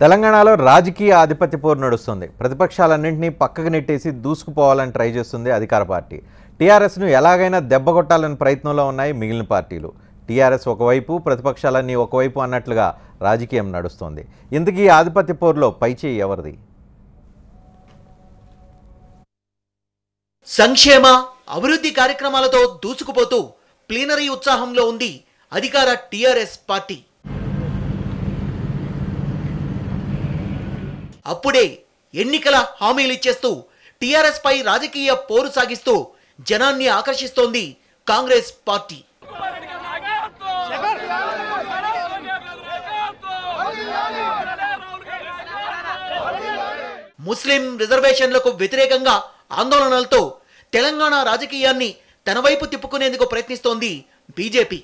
తెలంగాణలో రాజకీయ ఆధిపత్య పోరు నడుస్తుంది. ప్రతిపక్షాలన్నింటినీ పక్కకు నెట్టేసి దూసుకుపోవాలని ట్రై చేస్తుంది అధికార పార్టీ. టీఆర్ఎస్ను ఎలాగైనా దెబ్బకొట్టాలని ప్రయత్నంలో ఉన్నాయి మిగిలిన పార్టీలు. టీఆర్ఎస్ ఒకవైపు, ప్రతిపక్షాలన్నీ ఒకవైపు అన్నట్లుగా రాజకీయం నడుస్తోంది. ఇంతకీ ఆధిపత్య పోరులో పైచేయి ఎవరిది? సంక్షేమ అభివృద్ధి కార్యక్రమాలతో దూసుకుపోతూ ప్లీనరీ ఉత్సాహంలో ఉంది అధికార టీఆర్ఎస్ పార్టీ. అప్పుడే ఎన్నికల హామీలు ఇచ్చేస్తూ టీఆర్ఎస్ పై రాజకీయ పోరు సాగిస్తూ జనాన్ని ఆకర్షిస్తోంది కాంగ్రెస్ పార్టీ. ముస్లిం రిజర్వేషన్లకు వ్యతిరేకంగా ఆందోళనలతో తెలంగాణ రాజకీయాన్ని తన వైపు తిప్పుకునేందుకు ప్రయత్నిస్తోంది బీజేపీ.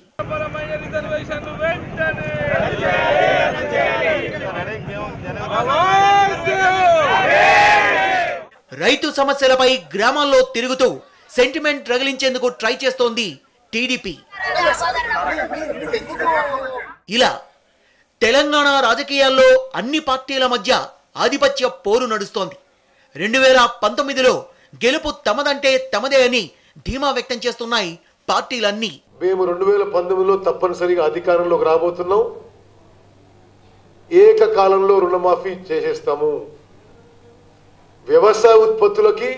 రైతు సమస్యలపై గ్రామాల్లో తిరుగుతూ సెంటిమెంట్ రగిలించేందుకు ట్రై చేస్తోంది టీడీపీ. ఇలా తెలంగాణ రాజకీయాల్లో అన్ని పార్టీల మధ్య ఆధిపత్య పోరు నడుస్తోంది. 2019లో గెలుపు తమదంటే తమదే అని ధీమా వ్యక్తం చేస్తున్నాయి పార్టీలన్నీ. మేము 2019లో తప్పనిసరిగా అధికారంలోకి రాబోతున్నాం. ఏకకాలంలో రుణమాఫీ చేసేస్తాము. వ్యవసాయ ఉత్పత్తులకి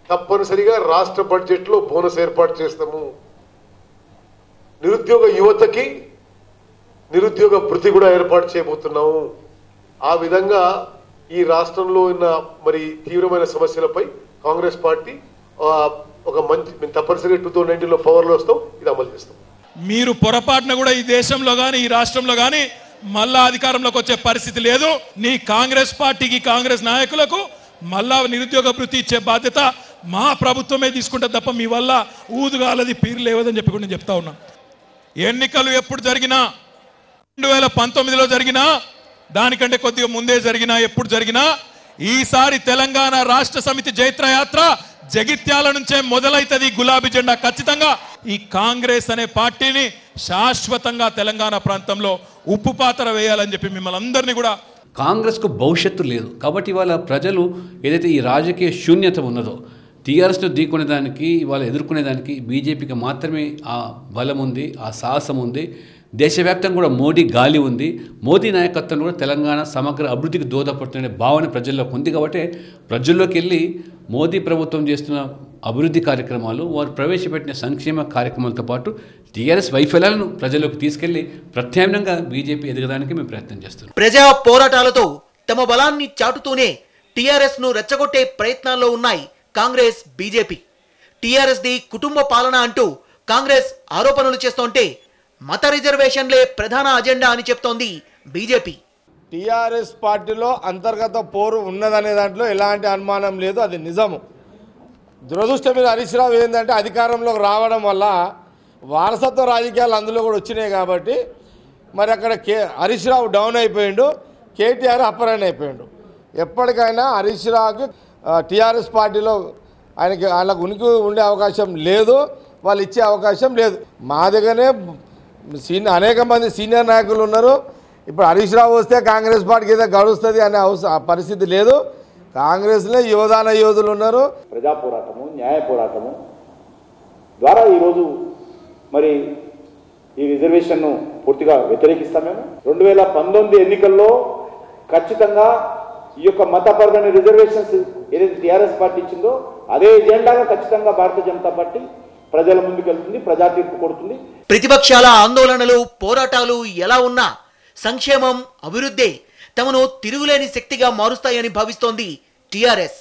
తప్పనిసరిగా రాష్ట్ర బడ్జెట్లో బోనస్ ఏర్పాటు చేస్తాము. నిరుద్యోగ యువతకి నిరుద్యోగ భృతి కూడా ఏర్పాటు చేయబోతున్నాము. ఆ విధంగా ఈ రాష్ట్రంలో ఉన్న మరి తీవ్రమైన సమస్యలపై కాంగ్రెస్ పార్టీ ఒక మంచి, మేము తప్పనిసరిగా 2019లో పవర్లో వస్తాం, ఇది అమలు చేస్తాం. మీరు పొరపాటున కూడా ఈ దేశంలో కానీ ఈ రాష్ట్రంలో కానీ మళ్ళా అధికారంలోకి వచ్చే పరిస్థితి లేదు. నీ కాంగ్రెస్ పార్టీకి, కాంగ్రెస్ నాయకులకు మళ్ళా నిరుద్యోగ భృతి ఇచ్చే బాధ్యత మా ప్రభుత్వమే తీసుకుంటే తప్ప మీ వల్ల ఊదుగాలది పీరు లేవదని చెప్పి కూడా నేను చెప్తా ఉన్నా. ఎన్నికలు ఎప్పుడు జరిగినా, 2019లో జరిగినా, దానికంటే కొద్దిగా ముందే జరిగినా, ఎప్పుడు జరిగినా ఈసారి తెలంగాణ రాష్ట్ర సమితి జైత్రయాత్ర జగిత్యాల నుంచే మొదలైతుంది. గులాబీ జెండా ఖచ్చితంగా ఈ కాంగ్రెస్ అనే పార్టీని శాశ్వతంగా తెలంగాణ ప్రాంతంలో ఉప్పుపాతర వేయాలని చెప్పి మిమ్మల్ని అందరినీ కూడా. కాంగ్రెస్కు భవిష్యత్తు లేదు కాబట్టి ఇవాళ ప్రజలు ఏదైతే ఈ రాజకీయ శూన్యత ఉన్నదో టీఆర్ఎస్ను ఢీకొనేదానికి, ఇవాళ ఎదుర్కొనేదానికి బీజేపీకి మాత్రమే ఆ బలం ఉంది, ఆ సాహసం ఉంది. దేశవ్యాప్తంగా కూడా మోడీ గాలి ఉంది. మోదీ నాయకత్వం కూడా తెలంగాణ సమగ్ర అభివృద్ధికి దోహదపడుతున్న భావన ప్రజల్లోకి ఉంది. కాబట్టి ప్రజల్లోకి వెళ్ళి మోదీ ప్రభుత్వం చేస్తున్న అభివృద్ధి కార్యక్రమాలు, వారు ప్రవేశపెట్టిన సంక్షేమ కార్యక్రమాలతో పాటు టీఆర్ఎస్ వైఫల్యాలను ప్రజల్లోకి తీసుకెళ్లి ప్రత్యామ్నాయంగా బీజేపీ ఎదగడానికి మేము ప్రయత్నం చేస్తున్నాం. ప్రజా పోరాటాలతో తమ బలాన్ని చాటుతూనే టీఆర్ఎస్ ను రెచ్చగొట్టే ప్రయత్నాల్లో ఉన్నాయి కాంగ్రెస్, బీజేపీ. టీఆర్ఎస్ ది కుటుంబ పాలన అంటూ కాంగ్రెస్ ఆరోపణలు చేస్తోంటే మత రిజర్వేషన్లే ప్రధాన అజెండా అని చెప్తోంది బీజేపీ. టీఆర్ఎస్ పార్టీలో అంతర్గత పోరు ఉన్నదనే దాంట్లో ఎలాంటి అనుమానం లేదు, అది నిజము. దురదృష్టం మీద హరీష్ రావు ఏంటంటే అధికారంలోకి రావడం వల్ల వారసత్వ రాజకీయాలు అందులో కూడా వచ్చినాయి. కాబట్టి మరి అక్కడ Harish Rao down అయిపోయిండు, KTR upper hand అయిపోయిండు. ఎప్పటికైనా హరీష్ రావుకి టీఆర్ఎస్ పార్టీలో వాళ్ళకు ఉనికి ఉండే అవకాశం లేదు, వాళ్ళు ఇచ్చే అవకాశం లేదు. మా దగ్గరనే అనేక మంది సీనియర్ నాయకులు ఉన్నారు. ఇప్పుడు హరీష్ రావు వస్తే కాంగ్రెస్ పార్టీకి ఏదో గడుస్తుంది అనే పరిస్థితి లేదు. కాంగ్రెస్లో యోధాన యోధులు ఉన్నారు. ప్రజా పోరాటము, న్యాయ పోరాటము ద్వారా ఈరోజు మరి ఈ రిజర్వేషన్ను పూర్తిగా వ్యతిరేకిస్తాం. మేము 2019 ఎన్నికల్లో ఖచ్చితంగా ఈ యొక్క మతపరమైన రిజర్వేషన్స్ ఏదైతే టీఆర్ఎస్ పార్టీ ఇచ్చిందో అదే ఎజెండాగా ఖచ్చితంగా భారతీయ జనతా పార్టీ ప్రజల ముందుకు వెళ్తుంది, ప్రజా తీర్పు కొడుతుంది. ప్రతిపక్షాల ఆందోళనలు, పోరాటాలు ఎలా ఉన్నా సంక్షేమం, అభివృద్ధి తమను తిరుగులేని శక్తిగా మారుస్తాయని భావిస్తోంది టీఆర్ఎస్.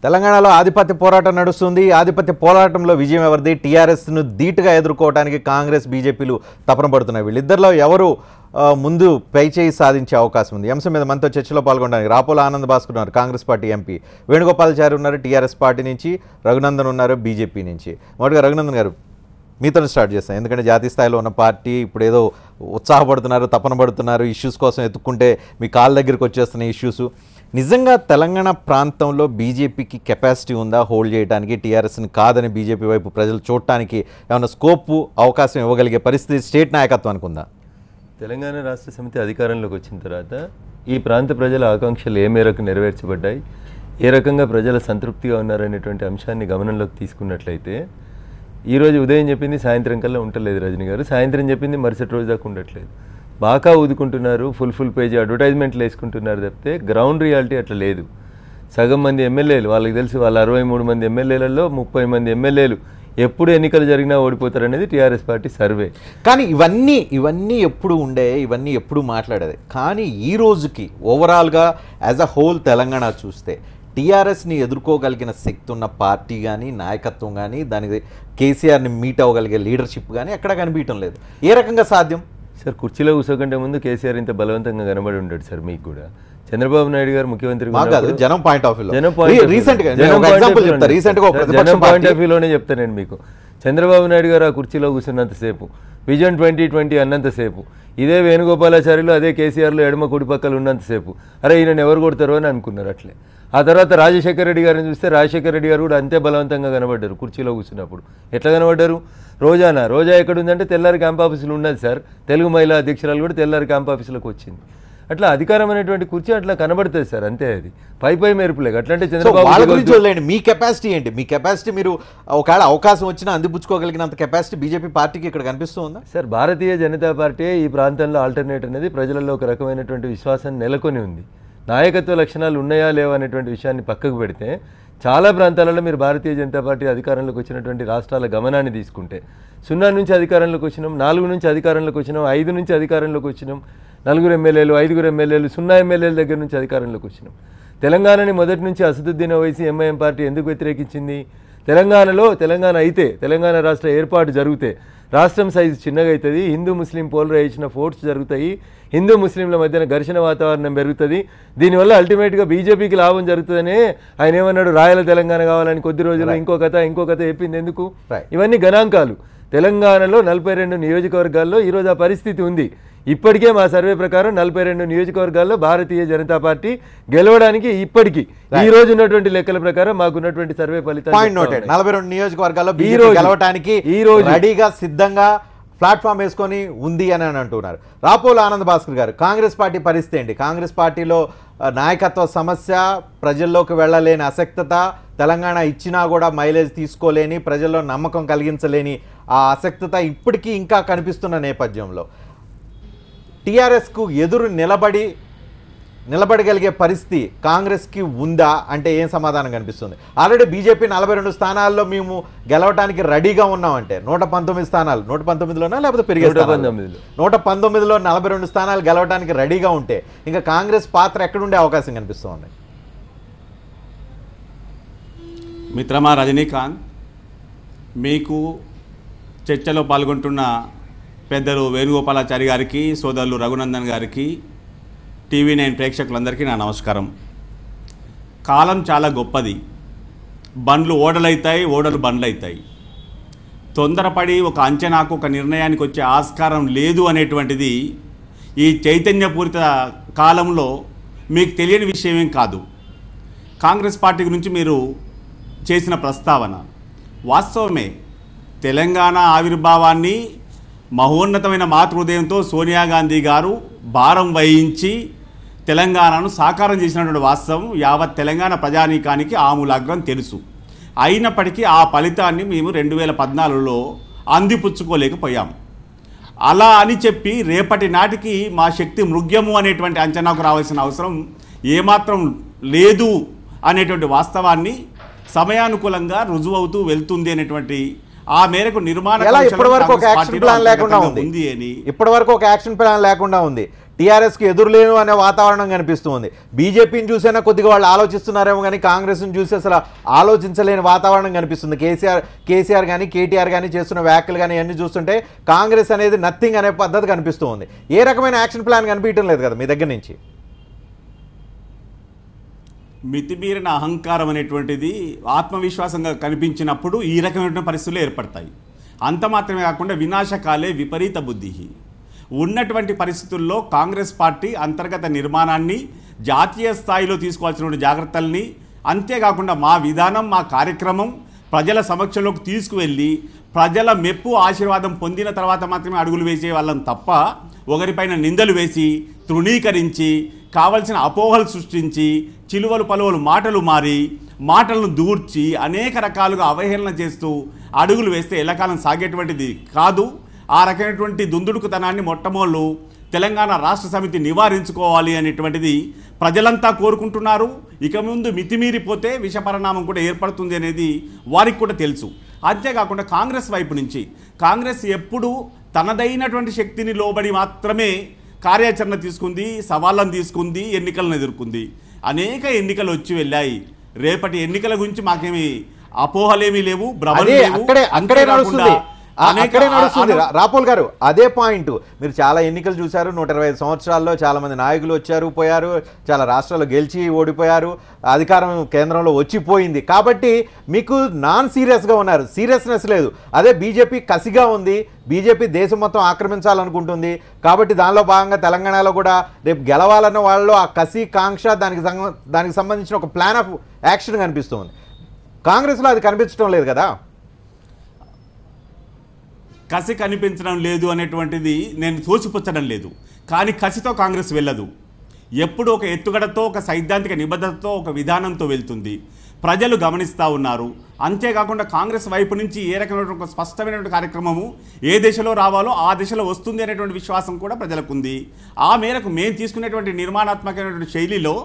తెలంగాణలో ఆధిపత్య పోరాటం నడుస్తుంది. ఆధిపత్య పోరాటంలో విజయం ఎవరిది? టీఆర్ఎస్ను ధీటుగా ఎదుర్కోవడానికి కాంగ్రెస్, బీజేపీలు తపన పడుతున్నాయి. వీళ్ళిద్దరిలో ఎవరు ముందు పైచేయి సాధించే అవకాశం ఉంది? అంశం మీద మనతో చర్చలో పాల్గొనడానికి రాపోల ఆనంద్ భాస్కర్ ఉన్నారు, కాంగ్రెస్ పార్టీ ఎంపీ. వేణుగోపాలాచారి ఉన్నారు, టీఆర్ఎస్ పార్టీ నుంచి. రఘునందన్ ఉన్నారు, బీజేపీ నుంచి. మొదటిగా రఘునందన్ గారు, మీతో స్టార్ట్ చేస్తాను. ఎందుకంటే జాతీయ స్థాయిలో ఉన్న పార్టీ ఇప్పుడు ఏదో ఉత్సాహపడుతున్నారు, తపన పడుతున్నారు, ఇష్యూస్ కోసం ఎత్తుక్కుంటే మీ కాళ్ళ దగ్గరికి వచ్చేస్తున్న ఇష్యూస్. నిజంగా తెలంగాణ ప్రాంతంలో బీజేపీకి కెపాసిటీ ఉందా హోల్డ్ చేయడానికి? టీఆర్ఎస్ని కాదని బీజేపీ వైపు ప్రజలు చూడటానికి ఏమైనా స్కోప్, అవకాశం ఇవ్వగలిగే పరిస్థితి స్టేట్ నాయకత్వానికి ఉందా? తెలంగాణ రాష్ట్ర సమితి అధికారంలోకి వచ్చిన తర్వాత ఈ ప్రాంత ప్రజల ఆకాంక్షలు ఏ మేరకు నెరవేర్చబడ్డాయి, ఏ రకంగా ప్రజల సంతృప్తిగా ఉన్నారనేటువంటి అంశాన్ని గమనంలోకి తీసుకున్నట్లయితే ఈరోజు ఉదయం చెప్పింది సాయంత్రం కల్లా ఉండలేదు రజనీ గారు, సాయంత్రం చెప్పింది మరుసటి రోజు దాకా ఉండట్లేదు. బాగా ఊదుకుంటున్నారు, ఫుల్ పేజీ అడ్వర్టైజ్మెంట్లు వేసుకుంటున్నారు తప్పితే గ్రౌండ్ రియాలిటీ అట్లా లేదు. సగం మంది ఎమ్మెల్యేలు వాళ్ళకి తెలిసి వాళ్ళ 63 మంది ఎమ్మెల్యేలలో 30 మంది ఎమ్మెల్యేలు ఎప్పుడు ఎన్నికలు జరిగినా ఓడిపోతారనేది టీఆర్ఎస్ పార్టీ సర్వే. కానీ ఇవన్నీ ఎప్పుడు ఉండే, ఇవన్నీ ఎప్పుడు మాట్లాడేది. కానీ ఈ రోజుకి ఓవరాల్గా యాజ్ అ హోల్ తెలంగాణ చూస్తే టీఆర్ఎస్ని ఎదుర్కోగలిగిన శక్తి ఉన్న పార్టీ కానీ, నాయకత్వం కానీ, దానికి కేసీఆర్ని మీట్ అవ్వగలిగే లీడర్షిప్ కానీ ఎక్కడా కనిపించడం లేదు. ఏ రకంగా సాధ్యం సార్? కుర్చీలో కూర్చోకంటే ముందు కేసీఆర్ ఇంత బలవంతంగా కనబడి ఉంటాడు సార్. మీకు కూడా చంద్రబాబు నాయుడు గారు ముఖ్యమంత్రి జనం పాయింట్ ఆఫ్ వ్యూలోనే చెప్తాను నేను మీకు. చంద్రబాబు నాయుడు గారు ఆ కుర్చీలో కూర్చున్నంతసేపు, విజన్ 2020 అన్నంతసేపు, ఇదే వేణుగోపాలాచార్యులు అదే కేసీఆర్లో ఎడమ కుడి పక్కలు ఉన్నంతసేపు అరే ఈయనను ఎవరు కొడతారో అని అనుకున్నారు. అట్లే ఆ తర్వాత రాజశేఖర రెడ్డి గారిని చూస్తే రాజశేఖర రెడ్డి గారు కూడా అంతే బలవంతంగా కనబడ్డారు కుర్చీలో కూర్చున్నప్పుడు. ఎట్లా కనబడ్డారు? రోజా ఎక్కడుందంటే తెల్లారి క్యాంప్ ఆఫీసులు ఉన్నది సార్. తెలుగు మహిళా అధ్యక్షురాలు కూడా తెల్లారి క్యాంప్ ఆఫీసులకు వచ్చింది. అట్లా అధికారం అనేటువంటి కుర్చీ అట్లా కనబడుతుంది సార్, అంతే. అది పై మెరుపులే. అట్లంటే చంద్రబాబు మీ కెపాసిటీ ఏంటి? మీ కెపాసిటీ మీరు ఒకవేళ అవకాశం వచ్చినా అందిపుచ్చుకోగలిగినంత కెపాసిటీ బీజేపీ పార్టీకి ఇక్కడ కనిపిస్తుందా సార్? భారతీయ జనతా పార్టీ ఈ ప్రాంతంలో ఆల్టర్నేట్ అనేది ప్రజలలో ఒక రకమైనటువంటి విశ్వాసాన్ని నెలకొని ఉంది. నాయకత్వ లక్షణాలు ఉన్నాయా లేవా అనేటువంటి విషయాన్ని పక్కకు పెడితే చాలా ప్రాంతాలలో మీరు భారతీయ జనతా పార్టీ అధికారంలోకి వచ్చినటువంటి రాష్ట్రాల గమనాన్ని తీసుకుంటే 0 నుంచి అధికారంలోకి వచ్చినాం, 4 నుంచి అధికారంలోకి వచ్చినాం, 5 నుంచి అధికారంలోకి వచ్చినాం, 4 ఎమ్మెల్యేలు, 5 ఎమ్మెల్యేలు, 0 ఎమ్మెల్యేల దగ్గర నుంచి అధికారంలోకి వచ్చినాం. తెలంగాణని మొదటి నుంచి అసదుద్దీన్ ఓవైసీ ఎంఐఎం పార్టీ ఎందుకు వ్యతిరేకించింది? తెలంగాణ అయితే తెలంగాణ రాష్ట్ర ఏర్పాటు జరిగితే రాష్ట్రం సైజు చిన్నగా అవుతుంది, హిందూ ముస్లిం పోలరైజేషన్ ఆఫ్ ఓట్స్ జరుగుతాయి, హిందూ ముస్లింల మధ్యన ఘర్షణ వాతావరణం పెరుగుతుంది, దీనివల్ల అల్టిమేట్గా బీజేపీకి లాభం జరుగుతుందనే ఆయన ఏమన్నాడు, రాయల తెలంగాణ కావాలని కొద్ది రోజులు ఇంకో కథ చెప్పింది ఎందుకు? ఇవన్నీ గణాంకాలు. తెలంగాణలో 42 నియోజకవర్గాల్లో ఈరోజు ఆ పరిస్థితి ఉంది. ఇప్పటికే మా సర్వే ప్రకారం 42 నియోజకవర్గాల్లో భారతీయ జనతా పార్టీ గెలవడానికి ఇప్పటికీ ఈ రోజు ఉన్నటువంటి లెక్కల ప్రకారం మాకున్నటువంటి సర్వే ఫలితాలు 42 నియోజకవర్గాల్లో గెలవడానికి రెడీగా సిద్ధంగా ప్లాట్ఫామ్ వేసుకొని ఉంది అని అంటున్నారు. రాపోల ఆనంద్ భాస్కర్ గారు, కాంగ్రెస్ పార్టీ పరిస్థితి ఏంటి? కాంగ్రెస్ పార్టీలో నాయకత్వ సమస్య, ప్రజల్లోకి వెళ్ళలేని అసక్తత, తెలంగాణ ఇచ్చినా కూడా మైలేజ్ తీసుకోలేని, ప్రజల్లో నమ్మకం కలిగించలేని ఆ అసక్తత ఇప్పటికీ ఇంకా కనిపిస్తున్న నేపథ్యంలో టీఆర్ఎస్కు ఎదురు నిలబడగలిగే పరిస్థితి కాంగ్రెస్కి ఉందా అంటే ఏం సమాధానం కనిపిస్తుంది? ఆల్రెడీ బీజేపీ 42 స్థానాల్లో మేము గెలవడానికి రెడీగా ఉన్నామంటే 119 స్థానాలు, 119లోనా లేకపోతే పెరిగే 119లో 42 స్థానాలు గెలవడానికి రెడీగా ఉంటే ఇంకా కాంగ్రెస్ పాత్ర ఎక్కడుండే అవకాశం కనిపిస్తుంది? మిత్రమా రజనీకాంత్, మీకు చర్చలో పాల్గొంటున్న పెద్దలు వేణుగోపాలాచారి గారికి, సోదరులు రఘునందన్ గారికి, TV9 ప్రేక్షకులందరికీ నా నమస్కారం. కాలం చాలా గొప్పది. బండ్లు ఓడలవుతాయి, ఓడలు బండ్లు అవుతాయి. తొందరపడి ఒక అంచనాకు, ఒక నిర్ణయానికి వచ్చే ఆస్కారం లేదు అనేటువంటిది ఈ చైతన్యపూరిత కాలంలో మీకు తెలియని విషయం ఏం కాదు. కాంగ్రెస్ పార్టీ గురించి మీరు చేసిన ప్రస్తావన వాస్తవమే. తెలంగాణ ఆవిర్భావాన్ని మహోన్నతమైన మాతృహృదయంతో సోనియా గాంధీ గారు భారం వహించి తెలంగాణను సాకారం చేసినటువంటి వాస్తవం యావత్ తెలంగాణ ప్రజానీకానికి ఆమూలాగ్రం తెలుసు. అయినప్పటికీ ఆ ఫలితాన్ని మేము 2014లో అందిపుచ్చుకోలేకపోయాం. అలా అని చెప్పి రేపటి నాటికి మా శక్తి మృగ్యము అనేటువంటి అంచనాకు రావాల్సిన అవసరం ఏమాత్రం లేదు అనేటువంటి వాస్తవాన్ని సమయానుకూలంగా రుజువవుతూ వెళ్తుంది అనేటువంటి ఆ మేరకు ఇప్పటివరకు ఒక యాక్షన్ ప్లాన్ లేకుండా ఉంది. టీఆర్ఎస్కి ఎదురులేను అనే వాతావరణం కనిపిస్తుంది. బీజేపీని చూసైనా కొద్దిగా వాళ్ళు ఆలోచిస్తున్నారేమో కానీ కాంగ్రెస్ని చూసి అసలు ఆలోచించలేని వాతావరణం కనిపిస్తుంది. కేసీఆర్ కానీ కేటీఆర్ కానీ చేస్తున్న వ్యాఖ్యలు కానీ అన్నీ చూస్తుంటే కాంగ్రెస్ అనేది నథింగ్ అనే పద్ధతి కనిపిస్తుంది. ఏ రకమైన యాక్షన్ ప్లాన్ కనిపించడం లేదు కదా మీ దగ్గర నుంచి. మితిమీరిన అహంకారం అనేటువంటిది ఆత్మవిశ్వాసంగా కనిపించినప్పుడు ఈ రకమైన పరిస్థితులు ఏర్పడతాయి. అంత మాత్రమే కాకుండా వినాశకాలే విపరీత బుద్ధి. ఉన్నటువంటి పరిస్థితుల్లో కాంగ్రెస్ పార్టీ అంతర్గత నిర్మాణాన్ని, జాతీయ స్థాయిలో తీసుకోవాల్సిన జాగ్రత్తల్ని, అంతేకాకుండా మా విధానం, మా కార్యక్రమం ప్రజల సమక్షంలోకి తీసుకువెళ్ళి ప్రజల మెప్పు, ఆశీర్వాదం పొందిన తర్వాత మాత్రమే అడుగులు వేసే వాళ్ళం తప్ప ఒకరిపైన నిందలు వేసి తృణీకరించి కావలసిన అపోహలు సృష్టించి చిలువలు పలువలు మాటలు మారి మాటలను దూర్చి అనేక రకాలుగా అవహేళన చేస్తూ అడుగులు వేస్తే ఎల్లకాలం సాగేటువంటిది కాదు. ఆ రకమైనటువంటి దుందుడుకుతనాన్ని మొట్టమొదలు తెలంగాణ రాష్ట్ర సమితి నివారించుకోవాలి అనేటువంటిది ప్రజలంతా కోరుకుంటున్నారు. ఇక ముందు మితిమీరిపోతే విషపరిణామం కూడా ఏర్పడుతుంది అనేది వారికి కూడా తెలుసు. అంతేకాకుండా కాంగ్రెస్ వైపు నుంచి కాంగ్రెస్ ఎప్పుడూ తనదైనటువంటి శక్తిని లోబడి మాత్రమే కార్యాచరణ తీసుకుంది, సవాళ్ళను తీసుకుంది, ఎన్నికలను ఎదుర్కొంది. అనేక ఎన్నికలు వచ్చి వెళ్ళాయి. రేపటి ఎన్నికల గురించి మాకేమి అపోహలేమీ లేవు, భ్రమలు లేవు. అక్కడే నడుస్తుంది రాపోల్ గారు. అదే పాయింట్. మీరు చాలా ఎన్నికలు చూశారు. 125 సంవత్సరాల్లో చాలా మంది నాయకులు వచ్చారు పోయారు, చాలా రాష్ట్రాల్లో గెలిచి ఓడిపోయారు, అధికారం కేంద్రంలో వచ్చిపోయింది. కాబట్టి మీకు నాన్ సీరియస్గా ఉన్నారు, సీరియస్నెస్ లేదు. అదే బీజేపీ కసిగా ఉంది, బీజేపీ దేశం మొత్తం ఆక్రమించాలనుకుంటుంది. కాబట్టి దానిలో భాగంగా తెలంగాణలో కూడా రేపు గెలవాలన్న వాళ్ళు ఆ కసి కాంక్ష దానికి సంబంధించిన ఒక ప్లాన్ ఆఫ్ యాక్షన్ కనిపిస్తుంది. కాంగ్రెస్లో అది కనిపించడం లేదు కదా. కసి కనిపించడం లేదు అనేటువంటిది నేను తోసిపుచ్చడం లేదు. కానీ కసితో కాంగ్రెస్ వెళ్ళదు. ఎప్పుడు ఒక ఎత్తుగడతో, ఒక సైద్ధాంతిక నిబద్ధతతో, ఒక విధానంతో వెళ్తుంది. ప్రజలు గమనిస్తూ ఉన్నారు. అంతేకాకుండా కాంగ్రెస్ వైపు నుంచి ఏ రకమైనటువంటి ఒక స్పష్టమైనటువంటి కార్యక్రమము ఏ దిశలో రావాలో ఆ దిశలో వస్తుంది అనేటువంటి విశ్వాసం కూడా ప్రజలకు ఉంది. ఆ మేరకు మేము తీసుకునేటువంటి నిర్మాణాత్మకమైనటువంటి శైలిలో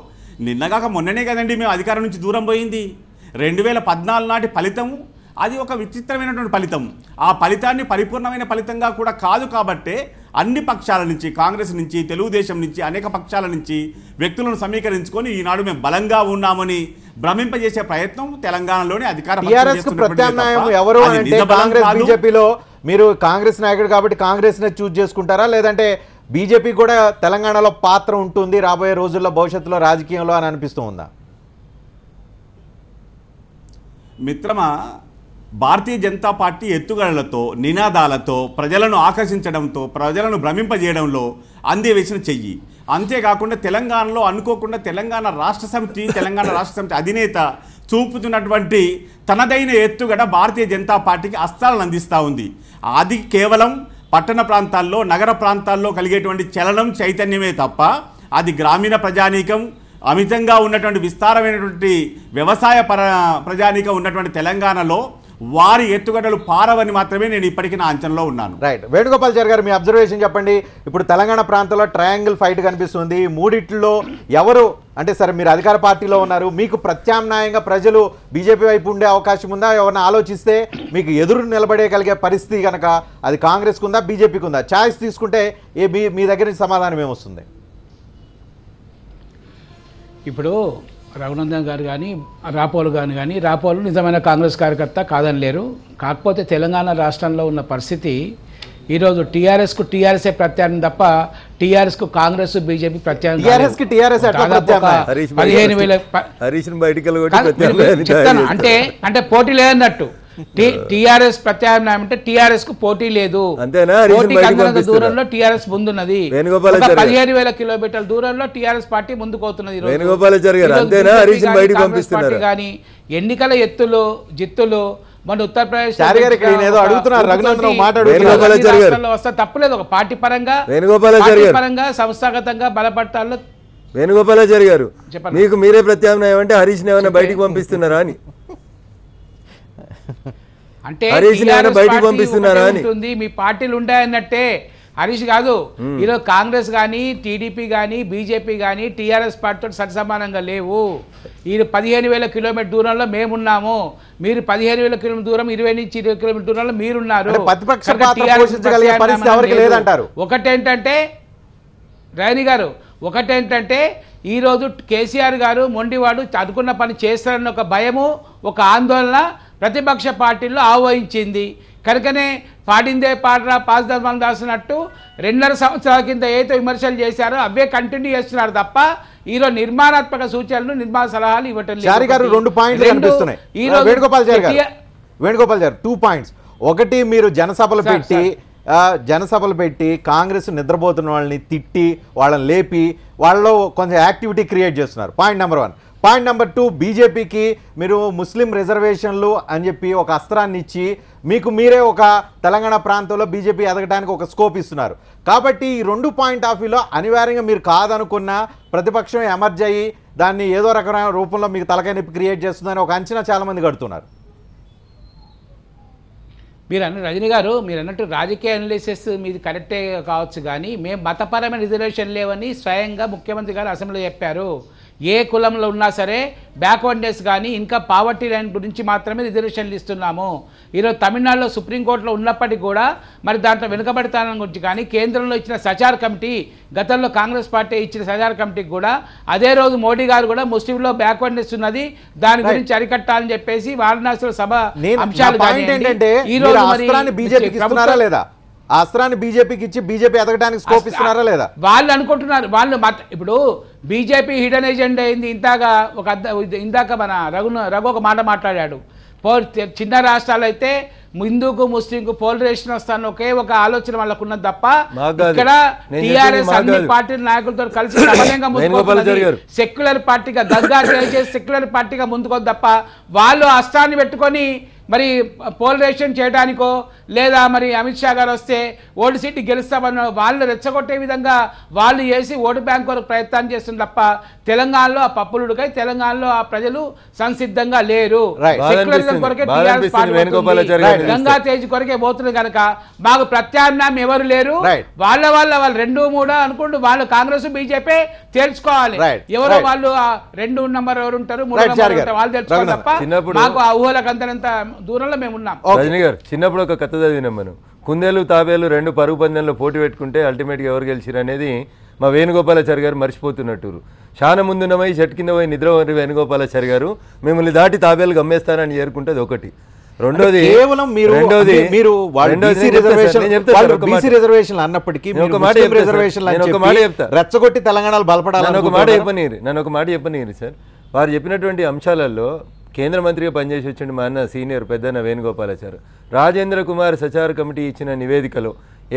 నిన్నగాక మొన్ననే కదండి మేము అధికారం నుంచి దూరం పోయింది. 2014 నాటి ఫలితం అది ఒక విచిత్రమైనటువంటి ఫలితం. ఆ ఫలితాన్ని పరిపూర్ణమైన ఫలితంగా కూడా కాదు. కాబట్టే అన్ని పక్షాల నుంచి, కాంగ్రెస్ నుంచి, తెలుగుదేశం నుంచి, అనేక పక్షాల నుంచి వ్యక్తులను సమీకరించుకొని ఈనాడు మేము బలంగా ఉన్నామని భ్రమింపజేసే ప్రయత్నం తెలంగాణలోని అధికార ప్రత్యామ్నాయం ఎవరు అంటే కాంగ్రెస్ బీజేపీలో మీరు కాంగ్రెస్ నాయకుడు కాబట్టి కాంగ్రెస్ నే చూజ్ చేసుకుంటారా, లేదంటే బీజేపీ కూడా తెలంగాణలో పాత్ర ఉంటుంది రాబోయే రోజుల్లో భవిష్యత్తులో రాజకీయంలో అని అనిపిస్తూ ఉందా? మిత్రమా, భారతీయ జనతా పార్టీ ఎత్తుగడలతో, నినాదాలతో, ప్రజలను ఆకర్షించడంతో, ప్రజలను భ్రమింపజేయడంలో అందివేసిన చెయ్యి. అంతేకాకుండా తెలంగాణలో అనుకోకుండా తెలంగాణ రాష్ట్ర సమితి అధినేత చూపుతున్నటువంటి తనదైన ఎత్తుగడ భారతీయ జనతా పార్టీకి అస్త్రాలను అందిస్తూ ఉంది. అది కేవలం పట్టణ ప్రాంతాల్లో, నగర ప్రాంతాల్లో కలిగేటువంటి చలనం, చైతన్యమే తప్ప అది గ్రామీణ ప్రజానీకం, అమితంగా ఉన్నటువంటి విస్తారమైనటువంటి వ్యవసాయ ప్రజానీకం ఉన్నటువంటి తెలంగాణలో వారి ఎత్తుగడలు పారవని మాత్రమే నేను ఇప్పటికీ నా అంచనాలో ఉన్నాను. రైట్. వేణుగోపాల్చారి గారు, మీ అబ్జర్వేషన్ చెప్పండి. ఇప్పుడు తెలంగాణ ప్రాంతంలో ట్రయాంగిల్ ఫైట్ కనిపిస్తుంది. మూడిట్లో ఎవరు అంటే సరే మీరు అధికార పార్టీలో ఉన్నారు, మీకు ప్రత్యామ్నాయంగా ప్రజలు బీజేపీ వైపు ఉండే అవకాశం ఉందా? ఎవరిని ఆలోచిస్తే మీకు ఎదురు నిలబడేయగలిగే పరిస్థితి కనుక అది కాంగ్రెస్కు ఉందా, బీజేపీకి ఉందా? ఛాయిస్ తీసుకుంటే మీ దగ్గర నుంచి సమాధానం ఏమొస్తుంది? ఇప్పుడు రఘునందన్ గారు కానీ రాపోలు కానీ రాపోలు నిజమైన కాంగ్రెస్ కార్యకర్త కాదని లేరు. కాకపోతే తెలంగాణ రాష్ట్రంలో ఉన్న పరిస్థితి ఈరోజు టీఆర్ఎస్ఏ ప్రత్యామ్నాయం తప్ప టీఆర్ఎస్కు కాంగ్రెస్ బీజేపీ ప్రత్యామ్నాయం చెప్తాను. అంటే పోటీ లేదన్నట్టు. టీఆర్ఎస్ ప్రత్యామ్నాయం అంటే టీఆర్ఎస్ కు పోటీ లేదు. దూరంలో టీఆర్ఎస్ ముందున్నది. 15,000 కిలోమీటర్ల దూరంలో టీఆర్ఎస్ పార్టీ ముందుకు అవుతున్నది. కానీ ఎన్నికల ఎత్తులు మన ఉత్తరప్రదేశ్ వస్తే తప్పులేదు. ఒక పార్టీ పరంగా సంస్థాగతంగా బలపడతాల్లో వేణుగోపాలాచారి గారు మీకు మీరే ప్రత్యామ్నాయం అంటే హరీష్ ఏమైనా బయటికి పంపిస్తున్నారా అని అంటే బయటికి పంపిస్తున్నారా అని మీ పార్టీలు ఉంటాయన్నట్టే. హరీష్ కాదు, ఈరోజు కాంగ్రెస్ కానీ, టీడీపీ కానీ, బీజేపీ కానీ టీఆర్ఎస్ పార్టీతో సరిసమానంగా లేవు. ఈ 15,000 కిలోమీటర్ దూరంలో మేమున్నాము, మీరు 15,000 కిలోమీటర్ దూరం, 20 నుంచి 20 కిలోమీటర్ దూరంలో మీరున్నారు. ఒకటేంటంటే రాయని గారు, ఒకటేంటంటే ఈరోజు కేసీఆర్ గారు మొండివాడు అనుకున్న పని చేస్తారన్న ఒక భయము, ఒక ఆందోళన ప్రతిపక్ష పార్టీల్లో ఆవహించింది. కనుకనే పాడిందే పాడరా పాస్దర్మం దాసినట్టు 2.5 సంవత్సరాల కింద ఏదో విమర్శలు చేశారో అవే కంటిన్యూ చేస్తున్నారు తప్ప ఈరోజు నిర్మాణాత్మక సూచనలు, నిర్మాణ సలహాలు ఇవ్వటం లేదు. వేణుగోపాల్ గారు 2 పాయింట్స్. ఒకటి, మీరు జనసభలు పెట్టి కాంగ్రెస్ నిద్రపోతున్న వాళ్ళని తిట్టి వాళ్ళని లేపి వాళ్ళలో కొంచెం యాక్టివిటీ క్రియేట్ చేస్తున్నారు. Point number 1. పాయింట్ నెంబర్ 2, బీజేపీకి మీరు ముస్లిం రిజర్వేషన్లు అని చెప్పి ఒక అస్త్రాన్ని ఇచ్చి మీకు మీరే ఒక తెలంగాణ ప్రాంతంలో బీజేపీ ఎదగడానికి ఒక స్కోప్ ఇస్తున్నారు. కాబట్టి ఈ 2 పాయింట్ ఆఫ్ వ్యూలో అనివార్యంగా మీరు కాదనుకున్న ప్రతిపక్షం ఎమర్జ్ అయ్యి దాన్ని ఏదో రకమైన రూపంలో మీకు తలకాయ నొప్పి క్రియేట్ చేస్తుందని ఒక అంచనా చాలామంది కడుతున్నారు. మీరు రజనీ గారు మీరు అన్నట్టు రాజకీయ అనాలిసిస్ మీది కరెక్టే కావచ్చు, కానీ మేము మతపరమైన రిజర్వేషన్ లేవని స్వయంగా ముఖ్యమంత్రి గారు అసెంబ్లీలో చెప్పారు. ఏ కులంలో ఉన్నా సరే బ్యాక్వర్డ్నెస్ కానీ ఇంకా పావర్టీ లైన్ గురించి మాత్రమే రిజర్వేషన్లు ఇస్తున్నాము. ఈరోజు తమిళనాడులో సుప్రీంకోర్టులో ఉన్నప్పటికీ కూడా మరి దాంట్లో వెనుకబడితనం గురించి కానీ కేంద్రంలో ఇచ్చిన సచార్ కమిటీ, గతంలో కాంగ్రెస్ పార్టీ ఇచ్చిన సచార్ కమిటీకి కూడా అదే రోజు మోడీ గారు కూడా ముస్లింలో బ్యాక్వర్డ్నెస్ ఉన్నది, దాని గురించి అరికట్టాలని చెప్పేసి వారణాసిలో సభ అంశాలు ఆ అస్త్రాన్ని బీజేపీకి ఇచ్చి బీజేపీ ఎదగడానికి స్కోప్ ఇస్తున్నారా లేదా? వాళ్ళు అనుకుంటున్నారు. వాళ్ళు ఇప్పుడు బీజేపీ హిడెన్ ఎజెండా అయింది. ఇందాక మన రఘు ఒక మాట మాట్లాడాడు. చిన్న రాష్ట్రాలు అయితే హిందూకు ముస్లింకు పోలరైజేషన్ వస్తాను ఒకే ఒక ఆలోచన వాళ్ళకు ఉన్నది తప్ప ఇక్కడ టీఆర్ఎస్ అన్ని పార్టీల నాయకులతో కలిసి సమన్వయంగా ముందుకు సెక్యులర్ పార్టీగా దర్గా చేసి సెక్యులర్ పార్టీగా ముందుకు తప్ప వాళ్ళు అస్త్రాన్ని పెట్టుకొని మరి పోలరైజేషన్ చేయడానికో లేదా మరి అమిత్ షా గారు వస్తే ఓటు సీటు గెలుస్తామని వాళ్ళు రెచ్చగొట్టే విధంగా వాళ్ళు చేసి ఓటు బ్యాంక్ వరకు ప్రయత్నం చేస్తుంది తప్ప తెలంగాణలో ఆ పప్పులుడికై తెలంగాణలో ఆ ప్రజలు సంసిద్ధంగా లేరు. సెక్యులరిజం కొరకే గంగా తేజ్ కొరకే పోతుంది కనుక మాకు ప్రత్యామ్నాయం ఎవరు లేరు. వాళ్ళ 2, 3 అనుకుంటూ వాళ్ళు కాంగ్రెస్ బీజేపీ తేల్చుకోవాలి. ఎవరో వాళ్ళు 2 నెంబర్ ఎవరు ఉంటారు, 3 నెంబర్ వాళ్ళు తెలుసుకోవాలి తప్ప మాకు ఆ ఊహలకు అంతనంత దూరంలో మేము ఉన్నాం. రజనీ గారు చిన్నప్పుడు ఒక కథ చదివినాం మనం. కుందేలు తాబేలు 2 పరుగు పందెంలో పోటీ పెట్టుకుంటే అల్టిమేట్గా ఎవరు గెలిచిరు అనేది మా వేణుగోపాలాచారి గారు మర్చిపోతున్నట్టు. చాలా ముందున్నమై చెట్టు కింద పోయి నిద్రపోయి వేణుగోపాలాచారి గారు మిమ్మల్ని దాటి తాబేలు గమ్మేస్తారని చేరుకుంటుంది ఒకటి. రెండోది రెచ్చగొట్టి తెలంగాణలో బలపడాలి. నన్ను ఒక మాట చెప్పనీరు సార్. వారు చెప్పినటువంటి అంశాలలో కేంద్ర మంత్రిగా పనిచేసి వచ్చిండు మా అన్న సీనియర్ పెద్దన్న వేణుగోపాలాచారి. రాజేంద్ర కుమార్ సచార్ కమిటీ ఇచ్చిన నివేదికలో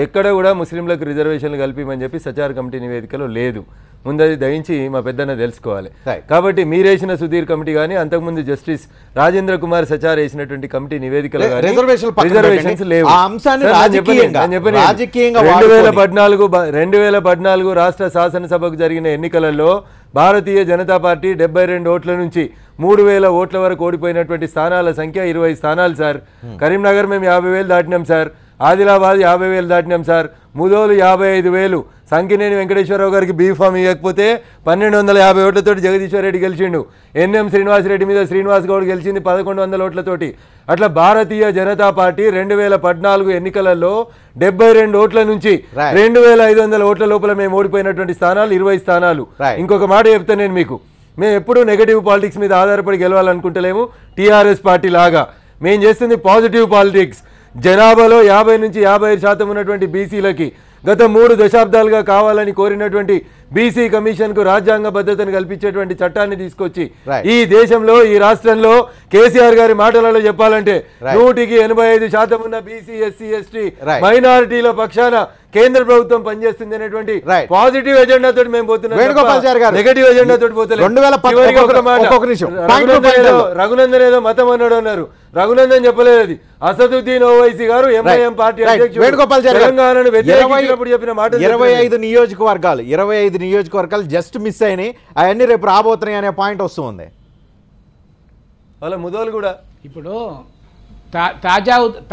ఎక్కడ కూడా ముస్లింలకు రిజర్వేషన్లు కల్పిమని చెప్పి సచార్ కమిటీ నివేదికలో లేదు. ముందు అది దయించి మా పెద్దన్న తెలుసుకోవాలి. కాబట్టి మీరేసిన సుధీర్ కమిటీ కానీ అంతకుముందు జస్టిస్ రాజేంద్ర కుమార్ సచార్ వేసినటువంటి కమిటీ నివేదికలో రిజర్వేషన్స్ లేవు. 2014 రాష్ట్ర శాసనసభకు జరిగిన ఎన్నికలలో భారతీయ జనతా పార్టీ 72 ఓట్ల నుంచి 3000 ఓట్ల వరకు ఓడిపోయినటువంటి స్థానాల సంఖ్య 20 స్థానాలు సార్. కరీంనగర్ మేము 50,000 దాటినాం సార్. ఆదిలాబాద్ 50,000 దాటినాం సార్. ముదోలు 55,000. సంకినేని వెంకటేశ్వరరావు గారికి బీఫామ్ ఇవ్వకపోతే 1250 ఓట్లతోటి జగదీశ్వర్ రెడ్డి గెలిచిండు. ఎన్ఎం శ్రీనివాసరెడ్డి మీద శ్రీనివాస్ గౌడ్ గెలిచింది 1100 ఓట్లతోటి. అట్లా భారతీయ జనతా పార్టీ 2014 ఎన్నికలలో 72 ఓట్ల నుంచి 2500 ఓట్ల లోపల మేము ఓడిపోయినటువంటి స్థానాలు 20 స్థానాలు. ఇంకొక మాట చెప్తాను నేను మీకు, మేము ఎప్పుడూ నెగటివ్ పాలిటిక్స్ మీద ఆధారపడి గెలవాలనుకుంటలేము. టీఆర్ఎస్ పార్టీ లాగా మేము చేస్తుంది పాజిటివ్ పాలిటిక్స్. జనాభాలో 50 నుంచి 55% ఉన్నటువంటి బీసీలకి గత 3 దశాబ్దాలుగా కావాలని కోరినటువంటి బీసీ కమిషన్కు రాజ్యాంగ భద్రతను కల్పించేటువంటి చట్టాన్ని తీసుకొచ్చి ఈ దేశంలో ఈ రాష్ట్రంలో కేసీఆర్ గారి మాటలలో చెప్పాలంటే 185% ఉన్న బీసీ ఎస్సీ ఎస్టీ మైనారిటీల పక్షాన కేంద్ర ప్రభుత్వం పనిచేస్తుంది అనేటువంటి పాజిటివ్ ఎజెండా తోటి మేము పోతున్నాం. నెగటివ్ ఎజెండా తోటి పోతలేదు. రఘునందన్ ఏదో మతం అన్నాడు అన్నారు. రఘునందన్ చెప్పలేదు అది. అసదుద్దీన్ ఓవైసీ గారు ఎంఐఎం పార్టీ అధ్యక్షుడు తెలంగాణను వ్యతిరేకించినప్పుడు చెప్పిన మాట. 25 నియోజకవర్గాలు జస్ట్ మిస్ అయినాయి. అవన్నీ రేపు రాబోతున్నాయి అనే పాయింట్ వస్తుంది. వాళ్ళ ముదోలు కూడా ఇప్పుడు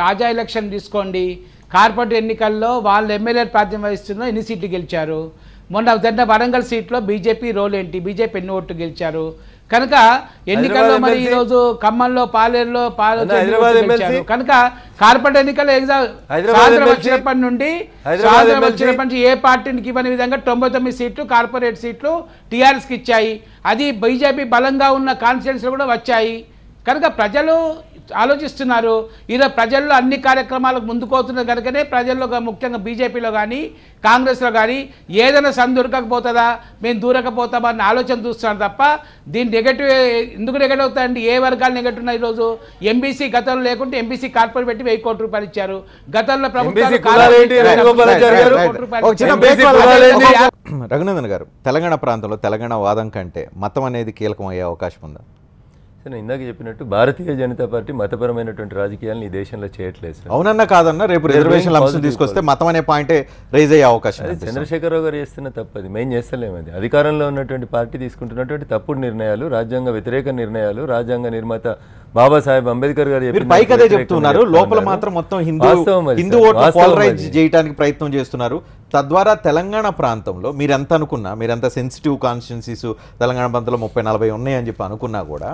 తాజా ఎలక్షన్ తీసుకోండి. కార్పొరేట్ ఎన్నికల్లో వాళ్ళు ఎమ్మెల్యే ప్రాతినిధ్యం వహిస్తున్న ఎన్ని సీట్లు గెలిచారు? మొన్న వరంగల్ సీట్లో బీజేపీ రోల్ ఏంటి? బీజేపీ ఎన్ని ఓట్లు గెలిచారు? కనుక ఎన్నికల్లో మరి ఈరోజు ఖమ్మంలో పాలేరులో గెలిచారు. కనుక కార్పొరేట్ ఎన్నికల్లో వచ్చినప్పటి నుండి ఏ పార్టీకి ఇవ్వని విధంగా 99 సీట్లు కార్పొరేట్ సీట్లు టీఆర్ఎస్కి ఇచ్చాయి. అది బీజేపీ బలంగా ఉన్న కాన్స్టిట్యుయెన్సీలు కూడా వచ్చాయి. కనుక ప్రజలు ఆలోచిస్తున్నారు. ఈరోజు ప్రజల్లో అన్ని కార్యక్రమాలకు ముందుకోతున్నారు కనుకనే ప్రజల్లో ముఖ్యంగా బీజేపీలో కానీ కాంగ్రెస్లో కానీ ఏదైనా దొరకకపోతుందా, మేము దూరకపోతామా అన్న ఆలోచన చూస్తున్నారు తప్ప దీని నెగటివ్ ఎందుకు నెగటివ్ అవుతాయండి? ఏ వర్గాలు నెగటివ్ ఉన్నాయి? ఈరోజు ఎంబీసీ గతంలో లేకుంటే ఎంబీసీ కార్పొరేట్ పెట్టి 1000 కోట్ల రూపాయలు ఇచ్చారు. గతంలో రఘునందన్ గారు, తెలంగాణ ప్రాంతంలో తెలంగాణ వాదం కంటే మతం అనేది కీలకం అయ్యే అవకాశం ఉందా? నేను ఇందాక చెప్పినట్టు భారతీయ జనతా పార్టీ మతపరమైనటువంటి రాజకీయాలను ఈ దేశంలో చేయట్లేదు సార్. అవునన్నా కాదన్నా రేపు రిజర్వేషన్ అంశం తీసుకొస్తే మతం అనే పాయింటే రైజ్ అయ్యే అవకాశం. చంద్రశేఖరరావు గారు చేస్తున్న తప్పది, మేము చేస్తలేము. అది అధికారంలో ఉన్నటువంటి పార్టీ తీసుకుంటున్నటువంటి తప్పుడు నిర్ణయాలు, రాజ్యాంగ వ్యతిరేక నిర్ణయాలు. రాజ్యాంగ నిర్మాత బాబాసాహెబ్ అంబేద్కర్ గారు పైకి అదే చెప్తున్నారు, లోపల మాత్రం మొత్తం హిందూ ఓట్లు పోలరైజ్ చేయడానికి ప్రయత్నం చేస్తున్నారు. తద్వారా తెలంగాణ ప్రాంతంలో మీరు ఎంత అనుకున్నా, మీరు ఎంత సెన్సిటివ్ కాన్స్టిట్యున్సీస్ తెలంగాణ ప్రాంతంలో 30-40 ఉన్నాయని చెప్పి అనుకున్నా కూడా,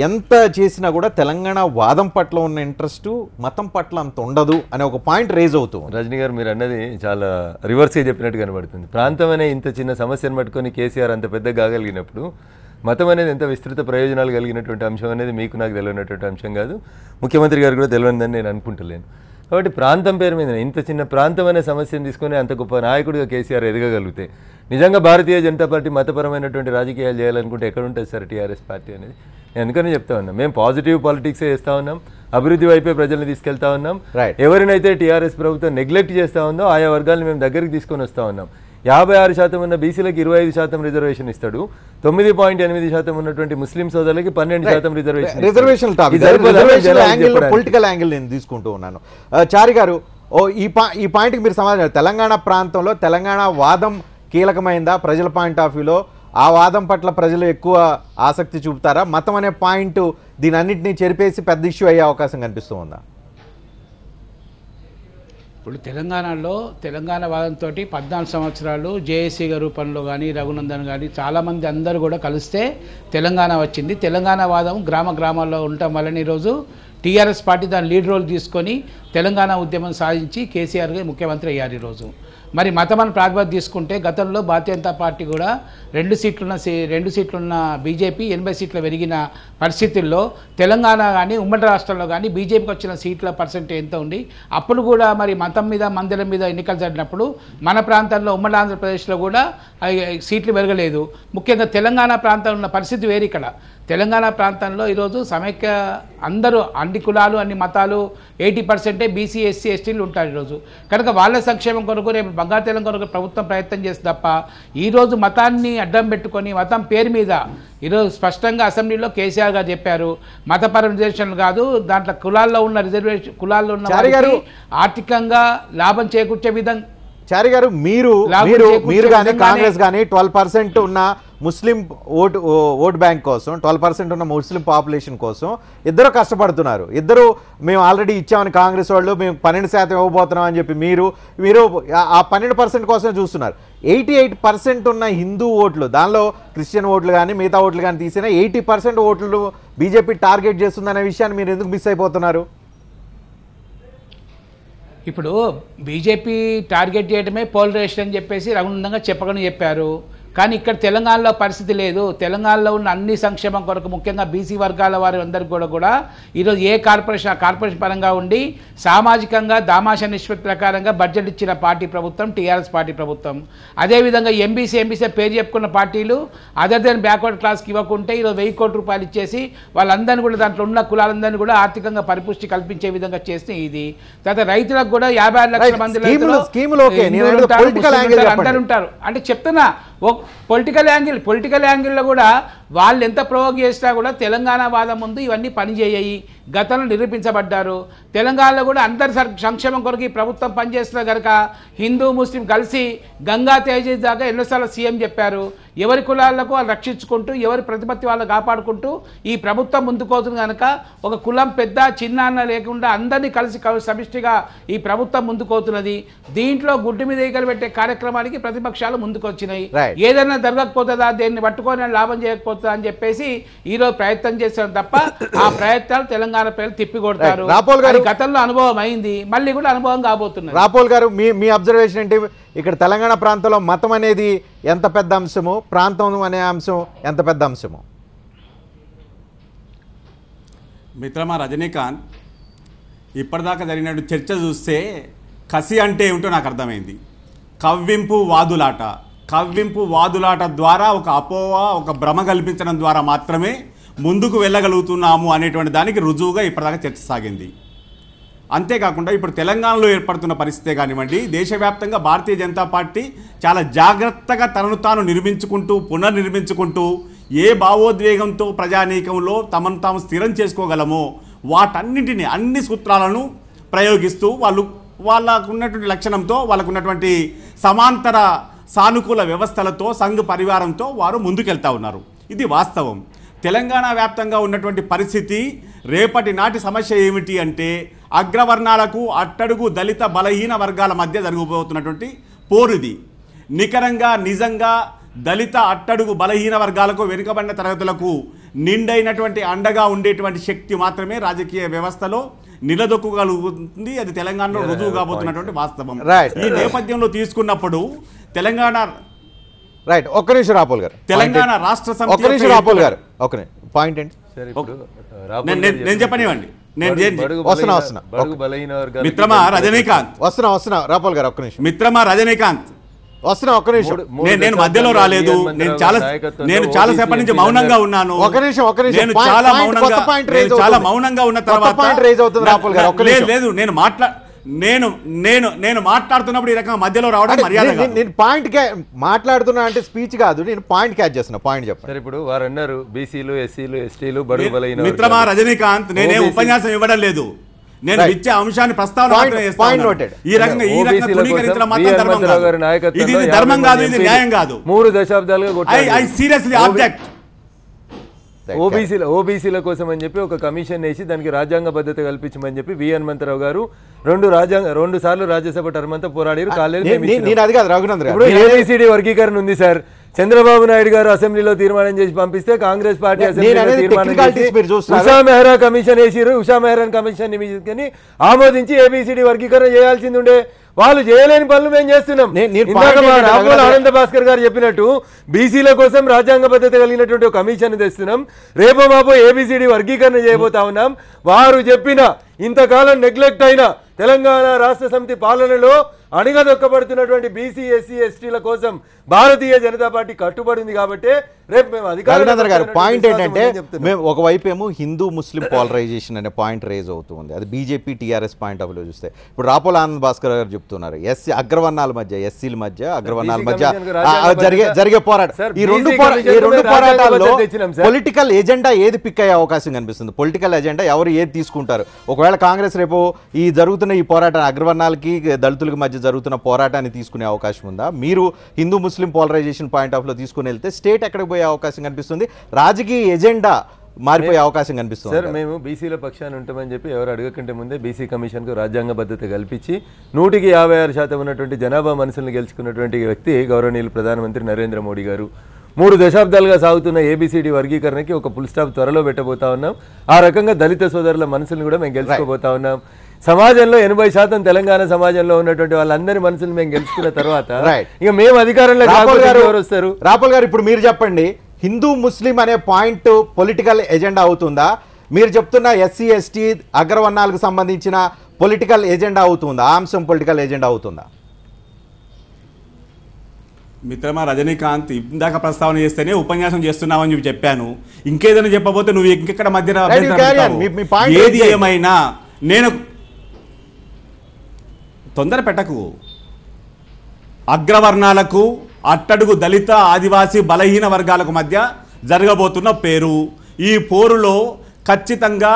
ఎంత చేసినా కూడా తెలంగాణ వాదం పట్ల ఉన్న ఇంట్రెస్ట్ మతం పట్ల అంత ఉండదు అనే ఒక పాయింట్ రేజ్ అవుతుంది. రజనీ గారు మీరు అన్నది చాలా రివర్స్గా చెప్పినట్టు కనబడుతుంది. ప్రాంతం అనే ఇంత చిన్న సమస్యను పట్టుకొని కేసీఆర్ అంత పెద్ద కాగలిగినప్పుడు మతం అనేది ఎంత విస్తృత ప్రయోజనాలు కలిగినటువంటి అంశం అనేది మీకు నాకు తెలియనటువంటి అంశం కాదు, ముఖ్యమంత్రి గారు కూడా తెలియదని నేను అనుకుంటలేను. కాబట్టి ప్రాంతం పేరు మీద ఇంత చిన్న ప్రాంతం అనే సమస్యను తీసుకొని అంత గొప్ప నాయకుడిగా కేసీఆర్ ఎదగగలిగితే, నిజంగా భారతీయ జనతా పార్టీ మతపరమైనటువంటి రాజకీయాలు చేయాలనుకుంటే ఎక్కడ ఉంటుంది సార్ టీఆర్ఎస్ పార్టీ అనేది? నేను ఎందుకని చెప్తా ఉన్నాం, మేము పాజిటివ్ పాలిటిక్సే చేస్తూ ఉన్నాం, అభివృద్ధి వైపే ప్రజల్ని తీసుకెళ్తా ఉన్నాం. ఎవరినైతే టీఆర్ఎస్ ప్రభుత్వం నెగ్లెక్ట్ చేస్తూ ఉందో ఆయా వర్గాలను మేము దగ్గరికి తీసుకొని వస్తూ ఉన్నాం. 56% ఉన్న బీసీలకు 25% రిజర్వేషన్ ఇస్తాడు, 9.8% ఉన్నటువంటి ముస్లిం సోదరులకి 12% రిజర్వేషన్. పొలిటికల్ యాంగిల్ నేను తీసుకుంటూ ఉన్నాను. చారి గారు, ఈ పాయింట్కి మీరు సమాధానం, తెలంగాణ ప్రాంతంలో తెలంగాణ వాదం కీలకమైందా ప్రజల పాయింట్ ఆఫ్ వ్యూలో? ఆ వాదం పట్ల ప్రజలు ఎక్కువ ఆసక్తి చూపుతారా? మతం అనే పాయింట్ దీని అన్నింటినీ చెరిపేసి పెద్ద ఇష్యూ అయ్యే అవకాశం కనిపిస్తూ ఉందా? ఇప్పుడు తెలంగాణలో తెలంగాణ వాదంతో 14 సంవత్సరాలు జేఏసీ రూపంలో కానీ రఘునందన్ కానీ చాలామంది అందరూ కూడా కలిస్తే తెలంగాణ వచ్చింది. తెలంగాణ వాదం గ్రామాల్లో ఉండటం వలన ఈరోజు టీఆర్ఎస్ పార్టీ దాని లీడ్ రోల్ తీసుకొని తెలంగాణ ఉద్యమం సాధించి కేసీఆర్ గారు ముఖ్యమంత్రి అయ్యారు. ఈరోజు మరి మతమని ప్రాతిపదిక తీసుకుంటే గతంలో భారతీయ జనతా పార్టీ కూడా 2 సీట్లున్న బీజేపీ 80 సీట్లు పెరిగిన పరిస్థితుల్లో తెలంగాణ కానీ ఉమ్మడి రాష్ట్రంలో కానీ బీజేపీకి వచ్చిన సీట్ల పర్సెంటేజ్ ఎంత ఉంది? అప్పుడు కూడా మరి మతం మీద మందిరం మీద ఎన్నికలు జరిగినప్పుడు మన ప్రాంతంలో ఉమ్మడి ఆంధ్రప్రదేశ్లో కూడా సీట్లు పెరగలేదు. ముఖ్యంగా తెలంగాణ ప్రాంతంలో ఉన్న పరిస్థితి వేరు. ఇక్కడ తెలంగాణ ప్రాంతంలో ఈరోజు సమైక్య అందరూ అన్ని కులాలు అన్ని మతాలు 80% బీసీ ఎస్సీ ఎస్టీలు ఉంటారు ఈరోజు. కనుక వాళ్ళ సంక్షేమం కొరకు రేపు బంగారు తెలంగాణ కొరకు ప్రభుత్వం ప్రయత్నం చేస్తుంది తప్ప ఈరోజు మతాన్ని అడ్డం పెట్టుకొని మతం పేరు మీద ఈరోజు స్పష్టంగా అసెంబ్లీలో కేసీఆర్ గారు చెప్పారు, మతపర రిజర్వేషన్లు కాదు, దాంట్లో కులాల్లో ఉన్న రిజర్వేషన్ కులాల్లో ఉన్న ఆర్థికంగా లాభం చేకూర్చే విధంగా. చారి గారు, మీరు కానీ కాంగ్రెస్ కానీ 12% ఉన్న ముస్లిం ఓట్ బ్యాంక్ కోసం 12% ఉన్న ముస్లిం పాపులేషన్ కోసం ఇద్దరు కష్టపడుతున్నారు. ఇద్దరు మేము ఆల్రెడీ ఇచ్చామని కాంగ్రెస్ వాళ్ళు, మేము 12% ఇవ్వబోతున్నాం అని చెప్పి మీరు ఆ 12% కోసం చూస్తున్నారు. 88% ఉన్న హిందూ ఓట్లు, దానిలో క్రిస్టియన్ ఓట్లు కానీ మిగతా ఓట్లు కానీ తీసిన 80% ఓట్లు బీజేపీ టార్గెట్ చేస్తుందనే విషయాన్ని మీరు ఎందుకు మిస్ అయిపోతున్నారు? ఇప్పుడు బీజేపీ టార్గెట్ చేయడమే పోలరైజేషన్ అని చెప్పేసి రఘునందంగా చెప్పారు. కానీ ఇక్కడ తెలంగాణలో పరిస్థితి లేదు. తెలంగాణలో ఉన్న అన్ని సంక్షేమం కొరకు ముఖ్యంగా బీసీ వర్గాల వారి అందరికీ కూడా ఈరోజు ఏ కార్పొరేషన్ పరంగా ఉండి సామాజికంగా దామాష నిష్పత్తి ప్రకారంగా బడ్జెట్ ఇచ్చిన పార్టీ ప్రభుత్వం టీఆర్ఎస్ పార్టీ ప్రభుత్వం. అదేవిధంగా ఎంబీసీ పేరు చెప్పుకున్న పార్టీలు అదర్ దెన్ బ్యాక్వర్డ్ క్లాస్కి ఇవ్వకుంటే ఈరోజు 1000 కోట్ల రూపాయలు ఇచ్చేసి వాళ్ళందరినీ కూడా దాంట్లో ఉన్న కులాలందరినీ కూడా ఆర్థికంగా పరిపుష్టి కల్పించే విధంగా చేస్తే ఇది. తర్వాత రైతులకు కూడా 56 లక్షల మంది అందరు ఉంటారు. అంటే చెప్తున్నా పొలిటికల్ యాంగిల్లో కూడా వాళ్ళు ఎంత ప్రయోగ చేసినా కూడా తెలంగాణ వాదం ముందు ఇవన్నీ పనిచేయాయి. గతంలో నిరూపించబడ్డారు. తెలంగాణలో కూడా అందరి సంక్షేమం కొరకు ఈ ప్రభుత్వం పనిచేస్తున్న కనుక హిందూ ముస్లిం కలిసి గంగా తేజస్ దాకా ఎన్నోసార్లు సీఎం చెప్పారు. ఎవరి కులాలకు వాళ్ళు రక్షించుకుంటూ ఎవరి ప్రతిపత్తి వాళ్ళు కాపాడుకుంటూ ఈ ప్రభుత్వం ముందుకోతుంది కనుక ఒక కులం పెద్ద చిన్న అన్న లేకుండా అందరినీ కలిసి సమిష్టిగా ఈ ప్రభుత్వం ముందుకోతున్నది. దీంట్లో గుడ్డు మీద ఈగలు పెట్టే కార్యక్రమానికి ప్రతిపక్షాలు ముందుకొచ్చినాయి. ఏదైనా జరగకపోతుందా, దేన్ని పట్టుకొని లాభం చేయకపోతుందా అని చెప్పేసి ఈరోజు ప్రయత్నం చేశారు తప్ప ఆ ప్రయత్నాలు తెలంగాణ ప్రజలు తిప్పికొడతారు. గతంలో అనుభవం అయింది, మళ్ళీ కూడా అనుభవం కాబోతున్నారు. రాపోల్ గారు, మీ అబ్జర్వేషన్ ఏంటి? ఇక్కడ తెలంగాణ ప్రాంతంలో మతం అనేది ఎంత పెద్ద అంశము, ప్రాంతం అనే అంశం ఎంత పెద్ద అంశము? మిత్రమా రజనీకాంత్, ఇప్పటిదాకా జరిగిన చర్చ చూస్తే కసి అంటే ఏమిటో నాకు అర్థమైంది. కవ్వింపు వాదులాట ద్వారా ఒక అపోహ, ఒక భ్రమ కల్పించడం ద్వారా మాత్రమే ముందుకు వెళ్ళగలుగుతున్నాము అనేటువంటి దానికి రుజువుగా ఇప్పటిదాకా చర్చ సాగింది. అంతేకాకుండా ఇప్పుడు తెలంగాణలో ఏర్పడుతున్న పరిస్థితే కానివ్వండి, దేశవ్యాప్తంగా భారతీయ జనతా పార్టీ చాలా జాగ్రత్తగా తనను తాను పునర్నిర్మించుకుంటూ ఏ భావోద్వేగంతో ప్రజానీకంలో తమను తాము స్థిరం చేసుకోగలమో వాటన్నింటినీ, అన్ని సూత్రాలను ప్రయోగిస్తూ వాళ్ళకు ఉన్నటువంటి లక్షణంతో, వాళ్ళకు ఉన్నటువంటి సమాంతర సానుకూల వ్యవస్థలతో, సంఘ పరివారంతో వారు ముందుకెళ్తా ఉన్నారు. ఇది వాస్తవం. తెలంగాణ వ్యాప్తంగా ఉన్నటువంటి పరిస్థితి, రేపటి నాటి సమస్య ఏమిటి అంటే అగ్రవర్ణాలకు, అట్టడుగు దళిత బలహీన వర్గాల మధ్య జరగబోతున్నటువంటి పోరుది. నిజంగా దళిత, అట్టడుగు బలహీన వర్గాలకు, వెనుకబడిన తరగతులకు నిండైనటువంటి అండగా ఉండేటువంటి శక్తి మాత్రమే రాజకీయ వ్యవస్థలో నిలదొక్కగలుగుతుంది. అది తెలంగాణలో రుజువు కాబోతున్నటువంటి వాస్తవం. ఈ నేపథ్యంలో తీసుకున్నప్పుడు తెలంగాణ ఒక్క నిమిషం రాపోల్ గారు, తెలంగాణ రాష్ట్ర సమితి ఒక్క నిమిషం రాపోల్ గారు, ఒక పాయింట్ ఏంటి నేను చెప్పనివ్వండి. మిత్రమా రజనీకాంత్ వస్తున్నా రాపోల్ గారు, ఒక్క నిమిషం. మిత్రమా రజనీకాంత్ వస్తున్నా, ఒక్క నిమిషం. నేను మధ్యలో రాలేదు. నేను చాలా సేపటి నుంచి మౌనంగా ఉన్నాను. ఒక నిమిషం నేను చాలా మౌనంగా ఉన్న తర్వాత లేదు నేను మాట్లాడుతున్నప్పుడు ఈ రకంగా మధ్యలో రావడం మర్యాద. నేను పాయింట్ మాట్లాడుతున్నా అంటే స్పీచ్ కాదు, నేను పాయింట్ క్యాచ్ చేస్తున్నా. పాయింట్ చెప్పండి. ఇప్పుడు వారు అన్నారు బీసీలు, ఎస్సీలు, ఎస్టీలు, బడుగు బలైన. మిత్రమా రజనీకాంత్, నేనే ఉపన్యాసం ఇవ్వడం లేదు. నేను ఇచ్చే అంశాన్ని ప్రస్తావన ఈ రకంగా తృణీకరించడం మాత్రం ధర్మం కాదు. ఇది ధర్మం కాదు, ఇది న్యాయం కాదు. 3 దశాబ్దాలుగా ఐ సీరియస్లీ ఆబ్జెక్ట్. ఓబీసీల కోసం అని చెప్పి ఒక కమిషన్ వేసి దానికి రాజ్యాంగ భద్రత కల్పించమని చెప్పి వి హనుమంతరావు గారు 2 సార్లు రాజ్యసభ టర్మ్ అంతా పోరాడారు. ఏబిసిడి వర్గీకరణ ఉంది సార్. చంద్రబాబు నాయుడు గారు అసెంబ్లీలో తీర్మానం చేసి పంపిస్తే Congress party Usha Mehra commission వేసిరు. Usha మెహ్రాన్ commission నియమించుకొని ఆమోదించి ఏబిసిడి వర్గీకరణ చేయాల్సింది ఉండే. వాళ్ళు చేయలేని పనులు మేము చేస్తున్నాం. ఆనంద భాస్కర్ గారు చెప్పినట్టు బీసీల కోసం రాజ్యాంగ భద్రత కలిగినటువంటి ఒక కమిషన్ తెస్తున్నాం. రేపో మాపో ఏబిసిడి వర్గీకరణ చేయబోతా ఉన్నాం. వారు చెప్పిన ఇంతకాలం నెగ్లెక్ట్ అయిన తెలంగాణ రాష్ట్ర సమితి పాలనలో అణిగదొక్కబడుతున్నటువంటి బీసీ, ఎస్సీ, ఎస్టీల కోసం భారతీయ జనతా పార్టీ కట్టుబడింది. కాబట్టి రేపు మేము గారు పాయింట్ ఏంటంటే, మేము ఒకవైపు ఏమో హిందూ ముస్లిం పోలరైజేషన్ అనే పాయింట్ రేజ్ అవుతుంది. అది BJP TRS point of view చూస్తే ఇప్పుడు రాపోల ఆనంద్ భాస్కర్ గారు చెప్తున్నారు ఎస్సీ అగ్రవర్ణాల మధ్య, ఎస్సీల మధ్య, అగ్రవర్ణాల మధ్య జరిగే పోరాటం. ఈ రెండు పోరాటాల్లో పొలిటికల్ ఎజెండా ఏది పిక్ అయ్యే అవకాశం కనిపిస్తుంది? పొలిటికల్ ఎజెండా ఎవరు ఏది తీసుకుంటారు? ఒకవేళ కాంగ్రెస్ రేపు ఈ జరుగుతున్న ఈ పోరాటం, అగ్రవర్ణాలకి దళితులకి మధ్య జరుగుతున్న పోరాటాన్ని తీసుకునే అవకాశం ఉందా? మీరు హిందూ ముస్లిం పోలరైజేషన్ పాయింట్ ఆఫ్ లో తీసుకుని వెళ్తే స్టేట్ ఎక్కడికి పోయే అవకాశం కనిపిస్తుంది? రాజకీయ ఎజెండా మారిపోయే అవకాశం కనిపిస్తుంది. సార్, మేము బీసీల పక్షాన్ని ఉంటామని చెప్పి ఎవరు అడగకంటే ముందే బీసీ కమిషన్కు రాజ్యాంగ భద్రత కల్పించి 156% ఉన్నటువంటి జనాభా మనసులను గెలుచుకున్నటువంటి వ్యక్తి గౌరవనీయులు ప్రధానమంత్రి నరేంద్ర మోడీ గారు. 3 దశాబ్దాలుగా సాగుతున్న ఏబిసిడి వర్గీకరణకి ఒక ఫుల్ స్టాప్ త్వరలో పెట్టబోతా ఉన్నాం. ఆ రకంగా దళిత సోదరుల మనసులను కూడా మేము గెలుచుకోబోతా ఉన్నాం. సమాజంలో 80% తెలంగాణ సమాజంలో ఉన్నటువంటి వాళ్ళందరి మనసులు మేము గెలుచుకున్న తర్వాత ఇక మేము అధికారంలో వస్తారు. రాపుల్ గారు, ఇప్పుడు మీరు చెప్పండి, హిందూ ముస్లిం అనే పాయింట్ పొలిటికల్ ఎజెండా అవుతుందా? మీరు చెప్తున్న ఎస్సీ, ఎస్టీ, అగ్రవర్ణాలకు సంబంధించిన పొలిటికల్ ఎజెండా అవుతుందా? ఆ అంశం పొలిటికల్ ఎజెండా అవుతుందా? మిత్రమా రజనీకాంత్, ఇందాక ప్రస్తావన చేస్తేనే ఉపన్యాసం చేస్తున్నామని చెప్పి చెప్పాను. ఇంకేదైనా చెప్పబోతే నువ్వు ఇంకెక్కడ మధ్యన ఏది ఏమైనా నేను తొందర పెట్టకు. అగ్రవర్ణాలకు, అట్టడుగు దళిత, ఆదివాసీ, బలహీన వర్గాలకు మధ్య జరగబోతున్న ఈ పోరులో ఖచ్చితంగా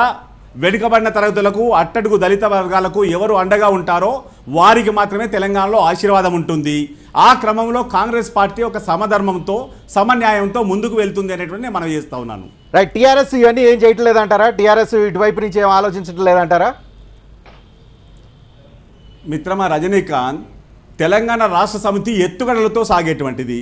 వెనుకబడిన తరగతులకు, అట్టడుగు దళిత వర్గాలకు ఎవరు అండగా ఉంటారో వారికి మాత్రమే తెలంగాణలో ఆశీర్వాదం ఉంటుంది. ఆ క్రమంలో కాంగ్రెస్ పార్టీ ఒక సమధర్మంతో, సమన్యాయంతో ముందుకు వెళ్తుంది అనేటువంటి మనం చేస్తా ఉన్నాను. రైట్. టీఆర్ఎస్ ఇవన్నీ ఏం చేయట్లేదంటారా? టీఆర్ఎస్ ఇటువైపు నుంచి ఏం ఆలోచించడం లేదంటారా? మిత్రమా రజనీకాంత్, తెలంగాణ రాష్ట్ర సమితి ఎత్తుగడలతో సాగేటువంటిది.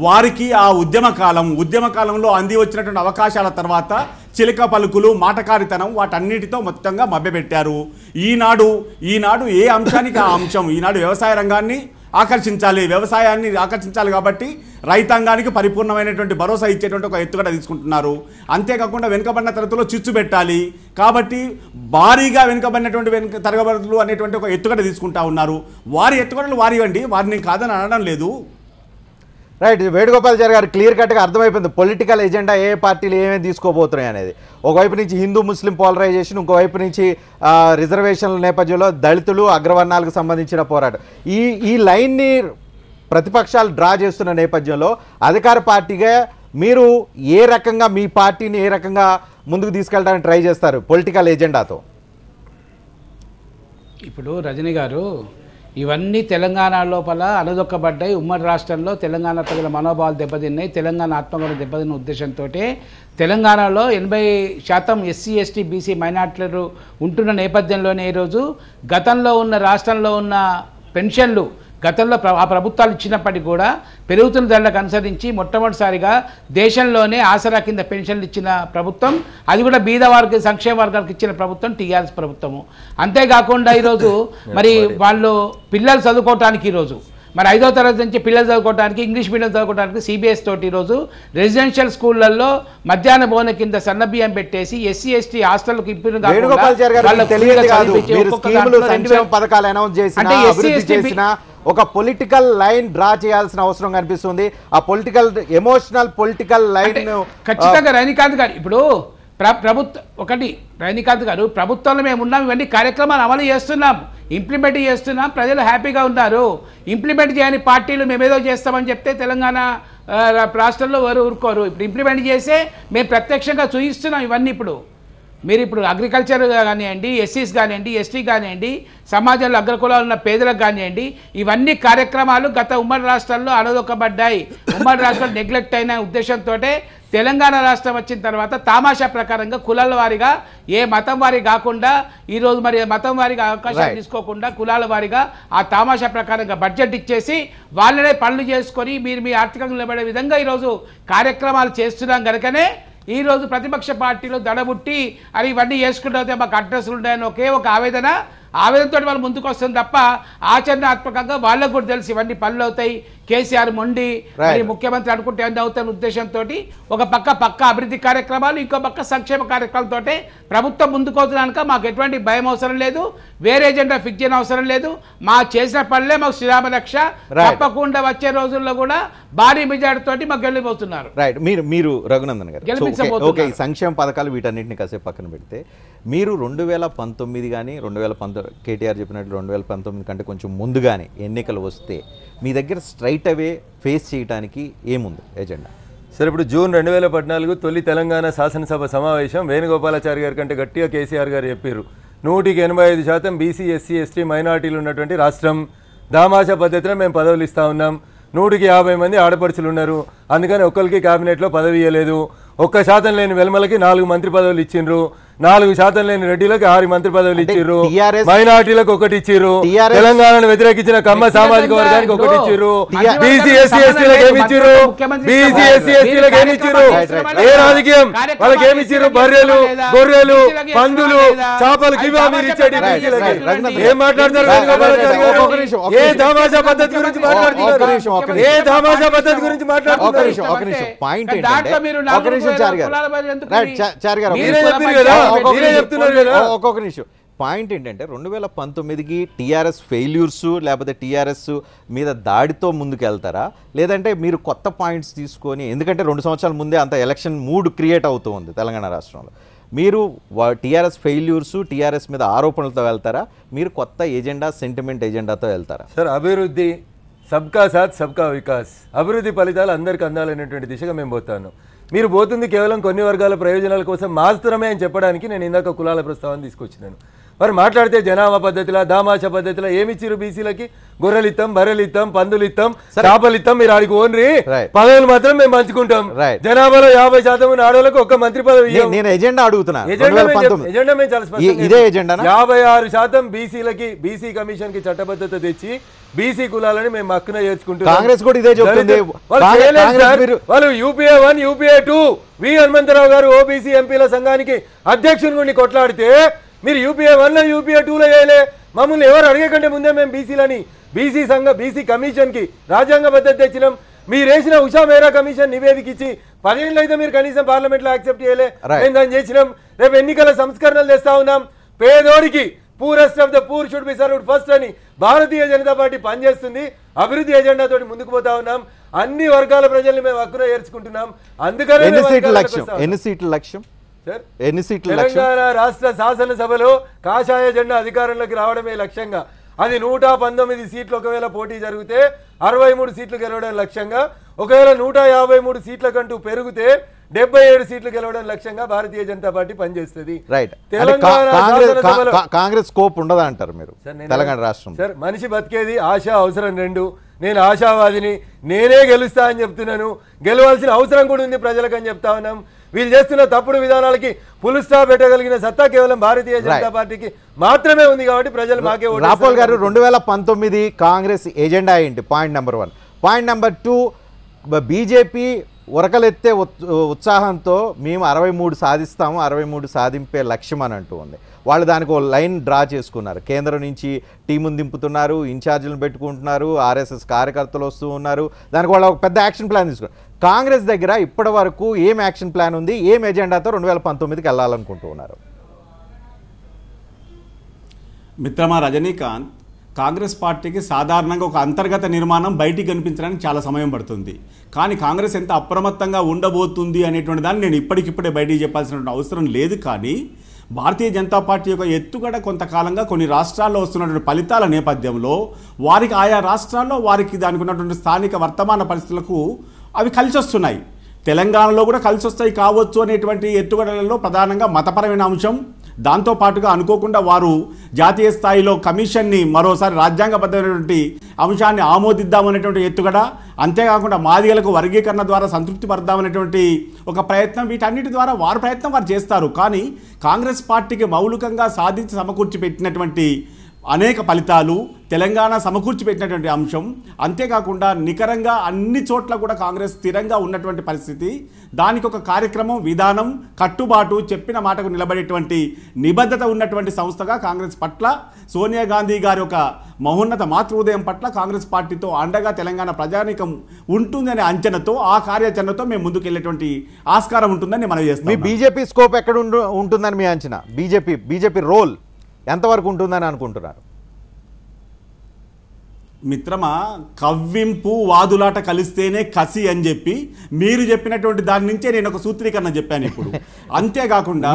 వారికి ఆ ఉద్యమ కాలంలో అంది వచ్చినటువంటి అవకాశాల తర్వాత చిలక పలుకులు, మాటకారితనం వాటన్నిటితో మొత్తంగా మభ్యపెట్టారు. ఈనాడు ఏ అంశానికి ఆ అంశం. ఈనాడు వ్యవసాయ రంగాన్ని ఆకర్షించాలి, వ్యవసాయాన్ని ఆకర్షించాలి. కాబట్టి రైతాంగానికి పరిపూర్ణమైనటువంటి భరోసా ఇచ్చేటువంటి ఒక ఎత్తుగడ తీసుకుంటున్నారు. అంతేకాకుండా వెనుకబడిన తరగతుల్లో చిచ్చు పెట్టాలి కాబట్టి భారీగా వెనుకబడినటువంటి తరగతులు అనేటువంటి ఒక ఎత్తుగడ తీసుకుంటా ఉన్నారు. వారి ఎత్తుగడలు వారివండి, వారిని కాదని అనడం లేదు. రైట్, వేణుగోపాలాచారి గారు క్లియర్ కట్గా అర్థమైపోయింది పొలిటికల్ ఎజెండా ఏ పార్టీలు ఏమేమి తీసుకోబోతున్నాయి అనేది. ఒకవైపు నుంచి హిందూ ముస్లిం పోలరైజేషన్, ఇంకోవైపు నుంచి రిజర్వేషన్ల నేపథ్యంలో దళితులు అగ్రవర్ణాలకు సంబంధించిన పోరాటం. ఈ లైన్ని ప్రతిపక్షాలు డ్రా చేస్తున్న నేపథ్యంలో అధికార పార్టీగా మీరు ఏ రకంగా మీ పార్టీని ఏ రకంగా ముందుకు తీసుకెళ్ళడానికి ట్రై చేస్తారు పొలిటికల్ ఎజెండాతో? ఇప్పుడు రజనీ గారు, ఇవన్నీ తెలంగాణ లోపల అణదొక్కబడ్డాయి. ఉమ్మడి రాష్ట్రంలో తెలంగాణ ప్రజల మనోభావాలు దెబ్బతిన్నాయి, తెలంగాణ ఆత్మగౌరవం దెబ్బతిన్న ఉద్దేశంతో తెలంగాణలో 80% ఎస్సీ ఎస్టీ బీసీ మైనార్టీలు ఉంటున్న నేపథ్యంలోనే ఈరోజు గతంలో ఉన్న రాష్ట్రంలో ఉన్న పెన్షన్లు గతంలో ఆ ప్రభుత్వాలు ఇచ్చినప్పటికీ కూడా పెరుగుతున్న ధరలకు అనుసరించి మొట్టమొదటిసారిగా దేశంలోనే ఆసరా కింద పెన్షన్లు ఇచ్చిన ప్రభుత్వం, అది కూడా బీద వారికి సంక్షేమ వర్గాలకు ఇచ్చిన ప్రభుత్వం టీఆర్ఎస్ ప్రభుత్వము. అంతేకాకుండా ఈరోజు మరి వాళ్ళు పిల్లలు చదువుకోవటానికి ఈరోజు మరి 5వ తరగతి నుంచి పిల్లలు చదువుకోవడానికి ఇంగ్లీష్ మీడియం చదువుకోవడానికి సిబిఎస్ తోటి ఈరోజు రెసిడెన్షియల్ స్కూళ్ళల్లో మధ్యాహ్న భోజన కింద సన్నబియ్యం పెట్టేసి ఎస్సీ ఎస్టీ హాస్టల్కి ఒక పొలిటికల్ లైన్ డ్రా చేయాల్సిన అవసరం కనిపిస్తుంది. ఆ పొలిటికల్ ఎమోషనల్ పొలిటికల్ లైన్ ఖచ్చితంగా రజనీకాంత్ గారు ఇప్పుడు రజనీకాంత్ గారు ప్రభుత్వంలో మేము ఉన్నాం, ఇవన్నీ కార్యక్రమాలు అమలు చేస్తున్నాం, ఇంప్లిమెంట్ చేస్తున్నాం, ప్రజలు హ్యాపీగా ఉన్నారు. ఇంప్లిమెంట్ చేయని పార్టీలు మేమేదో చేస్తామని చెప్తే తెలంగాణ రాష్ట్రంలో వారు ఊరుకోరు. ఇప్పుడు ఇంప్లిమెంట్ చేసే మేము ప్రత్యక్షంగా చూపిస్తున్నాం ఇవన్నీ. మీరు ఇప్పుడు అగ్రికల్చర్ కానివ్వండి, ఎస్సీస్ కానివ్వండి, ఎస్టీ కానివ్వండి, సమాజంలో అగ్రకులాలు ఉన్న పేదలకు కానివ్వండి, ఇవన్నీ కార్యక్రమాలు గత ఉమ్మడి రాష్ట్రాల్లో అణదొక్కబడ్డాయి. ఉమ్మడి రాష్ట్రాలు నెగ్లెక్ట్ అయిన ఉద్దేశంతో తెలంగాణ రాష్ట్రం వచ్చిన తర్వాత తామాషా ప్రకారంగా కులాల వారిగా ఏ మతం వారి కాకుండా ఈరోజు మరి మతం వారిగా అవకాశాలు తీసుకోకుండా కులాల వారిగా ఆ తామాషా ప్రకారంగా బడ్జెట్ ఇచ్చేసి వాళ్ళనే పనులు చేసుకొని మీరు మీ ఆర్థికంగా నిలబడే విధంగా ఈరోజు కార్యక్రమాలు చేస్తున్నాం కనుకనే ఈరోజు ప్రతిపక్ష పార్టీలు దడబుట్టి అని ఇవన్నీ చేసుకుంటే మాకు అడ్రస్లు ఉంటాయని ఒకే ఒక ఆవేదనతో వాళ్ళు ముందుకు వస్తుంది తప్ప ఆచరణాత్మకంగా వాళ్ళకు కూడా తెలిసి ఇవన్నీ పనులు అవుతాయి. కేసీఆర్ మొండి మరి ముఖ్యమంత్రి అనుకుంటే అన్ని అవుతాయని ఉద్దేశంతో ఒక పక్క అభివృద్ధి కార్యక్రమాలు, ఇంకో పక్క సంక్షేమ కార్యక్రమాలతో ప్రభుత్వం ముందుకు వస్తున్నాక మాకు ఎటువంటి భయం అవసరం లేదు, వేరే ఎజెండా ఫిక్స్ చేయడం అవసరం లేదు. మా చేసిన పనులే మాకు శ్రీరామ రక్ష. తప్పకుండా వచ్చే రోజుల్లో కూడా భారీ మెజార్టీ తోటి మాకు గెలిపోతున్నారు. రైట్, మీరు రఘునందన్ గారు ఓకే, సంక్షేమ పథకాలు వీటన్నిటిని కాసేపు పక్కన పెడితే మీరు 2019 కానీ 2019 కేటీఆర్ చెప్పినట్లు 2019 కంటే కొంచెం ముందుగానే ఎన్నికలు వస్తే మీ దగ్గర స్ట్రైట్ అవే ఫేస్ చేయడానికి ఏముంది ఎజెండా? సరే, ఇప్పుడు జూన్ 2014 తొలి తెలంగాణ శాసనసభ సమావేశం వేణుగోపాలాచారి గారి కంటే గట్టిగా కేసీఆర్ గారు చెప్పారు. 185% బీసీ ఎస్సీ ఎస్టీ మైనార్టీలు ఉన్నటువంటి రాష్ట్రం. దామాషా పద్ధతిలో మేము పదవులు ఇస్తా ఉన్నాం. 150 మంది ఆడపడుచులు ఉన్నారు, అందుకని ఒక్కరికి క్యాబినెట్లో పదవి ఇవ్వలేదు. 1% లేని వెల్మలకి 4 మంత్రి పదవులు ఇచ్చిండ్రు, 4% లేని రెడ్డిలకు 6 మంత్రి పదవులు ఇచ్చిర్రు, మైనార్టీలకు 1 ఇచ్చిర్రు, తెలంగాణను వ్యతిరేకించిన కమ్మ సామాజిక వర్గానికి 1 ఇచ్చిర్రు, బీసీ ఎస్సీ ఎస్టీలకు ఏమి ఇచ్చిర్రు, బీసీ ఎస్సీ ఎస్టీలకు ఏమి ఇచ్చిర్రు, ఏ రాజకీయం వాళ్ళకి ఏమి ఇచ్చిర్రు? బర్రెలు, గొర్రెలు, పందులు, చేపలు ఇవా మీరు ఇచ్చేది బీసీలకి. ఏం మాట్లాడతారు? ఏ దామాషా పద్ధతి గురించి మాట్లాడుతున్నారు? ఏ దామాషా పద్ధతి గురించి మాట్లాడుతున్నారు? ఒక్కొక్క నిమిషం. పాయింట్ ఏంటంటే 2019కి టీఆర్ఎస్ ఫెయిల్యూర్స్ లేకపోతే టీఆర్ఎస్ మీద దాడితో ముందుకెళ్తారా, లేదంటే మీరు కొత్త పాయింట్స్ తీసుకొని, ఎందుకంటే 2 సంవత్సరాల ముందే అంత ఎలక్షన్ మూడ్ క్రియేట్ అవుతూ ఉంది తెలంగాణ రాష్ట్రంలో, మీరు టీఆర్ఎస్ ఫెయిల్యూర్స్ టీఆర్ఎస్ మీద ఆరోపణలతో వెళ్తారా, మీరు కొత్త ఎజెండా సెంటిమెంట్ ఎజెండాతో వెళ్తారా? సార్, అభివృద్ధి సబ్కా సాత్ సబ్కా వికాస్, అభివృద్ధి ఫలితాలు అందరికీ అందాలనేటువంటి దిశగా మేము పోతాను. మీరు పోతుంది కేవలం కొన్ని వర్గాల ప్రయోజనాల కోసం మాత్రమే అని చెప్పడానికి నేను ఇందాక కులాల ప్రస్తావన తీసుకొచ్చినాను. మరి మాట్లాడితే జనాభా పద్ధతిలో దామాషా పద్ధతిలో ఏమిచ్చిరు? బీసీలకి గొర్రెలు ఇస్తాం, బర్రెలు ఇస్తాం, పందులు ఇస్తాం, చేపలు ఇస్తాం, మీరు ఆడికి ఓన్రి పదవులు మాత్రం మేము పంచుకుంటాం. జనాభాలో 50% ఆడవాళ్ళకు 1 మంత్రి పదవి. నేను ఎజెండా అడుగుతున్నా. ఎజెండా మేము చాలా స్పష్టంగా 56% బీసీలకి బీసీ కమిషన్ కి చట్టబద్ధత తెచ్చి బీసీ కులాలని మేము హక్కున చేర్చుకుంటున్నాం. కాంగ్రెస్ కూడా ఇదే చెప్తుంది. వాళ్ళు యూపీఏ 1 యూపీఏ 2 వి హనుమంతరావు గారు ఓబీసీ ఎంపీల సంఘానికి అధ్యక్షుని గురించి కొట్లాడితే మీరు యూపీఏ 1 యూపీఏ 2లో వేయలే. మమ్మల్ని ఎవరు అడిగేకంటే ముందే మేము బీసీలని బీసీ కమిషన్కి రాజ్యాంగ పద్ధతి తెచ్చినాం. మీరు వేసిన ఉషా మేరా కమిషన్ నివేదిక ఇచ్చి 10 ఏళ్ళు అయితే మీరు కనీసం పార్లమెంట్లో యాక్సెప్ట్ చేయలే. మేము దాన్ని చేసినాం. రేపు ఎన్నికల సంస్కరణలు తెస్తా ఉన్నాం. పేదోడికి poorest of the poor should be served first అని భారతీయ జనతా పార్టీ పనిచేస్తుంది. అభివృద్ధి ఎజెండా తోటి ముందుకు పోతా ఉన్నాం. అన్ని వర్గాల ప్రజల్ని మేము హక్కున చేర్చుకుంటున్నాం. అందుకనే తెలంగాణ రాష్ట్ర శాసనసభలో కాషాయ జెండా అధికారంలోకి రావడమే లక్ష్యంగా. అది 119 సీట్లు ఒకవేళ పోటీ జరిగితే 63 సీట్లు గెలవడం లక్ష్యంగా, ఒకవేళ 153 సీట్ల కంటూ పెరిగితే 77 సీట్లు గెలవడం లక్ష్యంగా భారతీయ జనతా పార్టీ పనిచేస్తుంది. కాంగ్రెస్ స్కోప్ ఉండదా అంటారు మీరు తెలంగాణ రాష్ట్రం? సార్, మనిషి బతికేది ఆశ అవసరం రెండు. నేను ఆశావాదిని, నేనే గెలుస్తా అని చెప్తున్నాను. గెలవాల్సిన అవసరం కూడా ఉంది ప్రజలకు అని చెప్తా ఉన్నాం. వీళ్ళు చేస్తున్న తప్పుడు విధానాలకి ఫుల్ స్టాప్ పెట్టగలిగిన సత్తా కేవలం భారతీయ జనతా పార్టీకి మాత్రమే ఉంది. కాబట్టి ప్రజలు మాకే ఓటు. రాపోల్ గారు, 2019 కాంగ్రెస్ ఎజెండా ఏంటి? Point number 1. Point number 2, BJP ఉరకలెత్తే ఉత్సాహంతో మేము 63 సాధిస్తాము, 63 సాధింపే లక్ష్యం అని అంటూ ఉంది. వాళ్ళు దానికి ఒక లైన్ డ్రా చేసుకున్నారు. కేంద్రం నుంచి టీమును దింపుతున్నారు, ఇన్ఛార్జీలను పెట్టుకుంటున్నారు, ఆర్ఎస్ఎస్ కార్యకర్తలు వస్తూ ఉన్నారు. దానికి వాళ్ళు ఒక పెద్ద యాక్షన్ ప్లాన్ తీసుకున్నారు. కాంగ్రెస్ దగ్గర ఇప్పటి వరకు ఏం యాక్షన్ ప్లాన్ ఉంది? ఏం ఎజెండాతో 2019కి వెళ్ళాలనుకుంటూ ఉన్నారు? మిత్రమా రజనీకాంత్, కాంగ్రెస్ పార్టీకి సాధారణంగా ఒక అంతర్గత నిర్మాణం బయటికి కనిపించడానికి చాలా సమయం పడుతుంది. కానీ కాంగ్రెస్ ఎంత అప్రమత్తంగా ఉండబోతుంది అనేటువంటి దాన్ని నేను ఇప్పటికిప్పుడే బయటికి చెప్పాల్సినటువంటి అవసరం లేదు. కానీ భారతీయ జనతా పార్టీ యొక్క ఎత్తుగడ కొంతకాలంగా కొన్ని రాష్ట్రాల్లో వస్తున్నటువంటి ఫలితాల నేపథ్యంలో వారికి ఆయా రాష్ట్రాల్లో వారికి దానికి ఉన్నటువంటి స్థానిక వర్తమాన పరిస్థితులకు అవి కలిసి వస్తున్నాయి. తెలంగాణలో కూడా కలిసి వస్తాయి కావచ్చు అనేటువంటి ఎత్తుగడలలో ప్రధానంగా మతపరమైన అంశం. దాంతోపాటుగా అనుకోకుండా వారు జాతీయ స్థాయిలో కమిషన్ని మరోసారి రాజ్యాంగబద్ధమైనటువంటి అంశాన్ని ఆమోదిద్దామనేటువంటి ఎత్తుగడ, అంతేకాకుండా మాదిగలకు వర్గీకరణ ద్వారా సంతృప్తి పడదామనేటువంటి ఒక ప్రయత్నం, వీటన్నిటి ద్వారా వారి ప్రయత్నం వారు చేస్తారు. కానీ కాంగ్రెస్ పార్టీకి మౌలికంగా సాధించి సమకూర్చి పెట్టినటువంటి అనేక ఫలితాలు, తెలంగాణ సమకూర్చి పెట్టినటువంటి అంశం, అంతేకాకుండా నికరంగా అన్ని చోట్ల కూడా కాంగ్రెస్ స్థిరంగా ఉన్నటువంటి పరిస్థితి, దానికి ఒక కార్యక్రమం, విధానం, కట్టుబాటు, చెప్పిన మాటకు నిలబడేటువంటి నిబద్ధత ఉన్నటువంటి సంస్థగా కాంగ్రెస్ పట్ల సోనియా గాంధీ గారి ఒక మహోన్నత మాతృహృదయం పట్ల కాంగ్రెస్ పార్టీతో అండగా తెలంగాణ ప్రజానీకం ఉంటుందనే అంచనాతో, ఆ కార్యాచరణతో మేము ముందుకెళ్లేటువంటి ఆస్కారం ఉంటుందని మనం చేస్తాం. మీ బీజేపీ స్కోప్ ఎక్కడ ఉంటుందని మీ అంచనా? బీజేపీ రోల్ ఎంతవరకు ఉంటుందని అనుకుంటున్నారు? మిత్రమా, కవ్వింపు వాదులాట కలిస్తేనే కసి అని చెప్పి మీరు చెప్పినటువంటి దాని నుంచే నేను ఒక సూత్రీకరణ చెప్పాను ఇప్పుడు. అంతేకాకుండా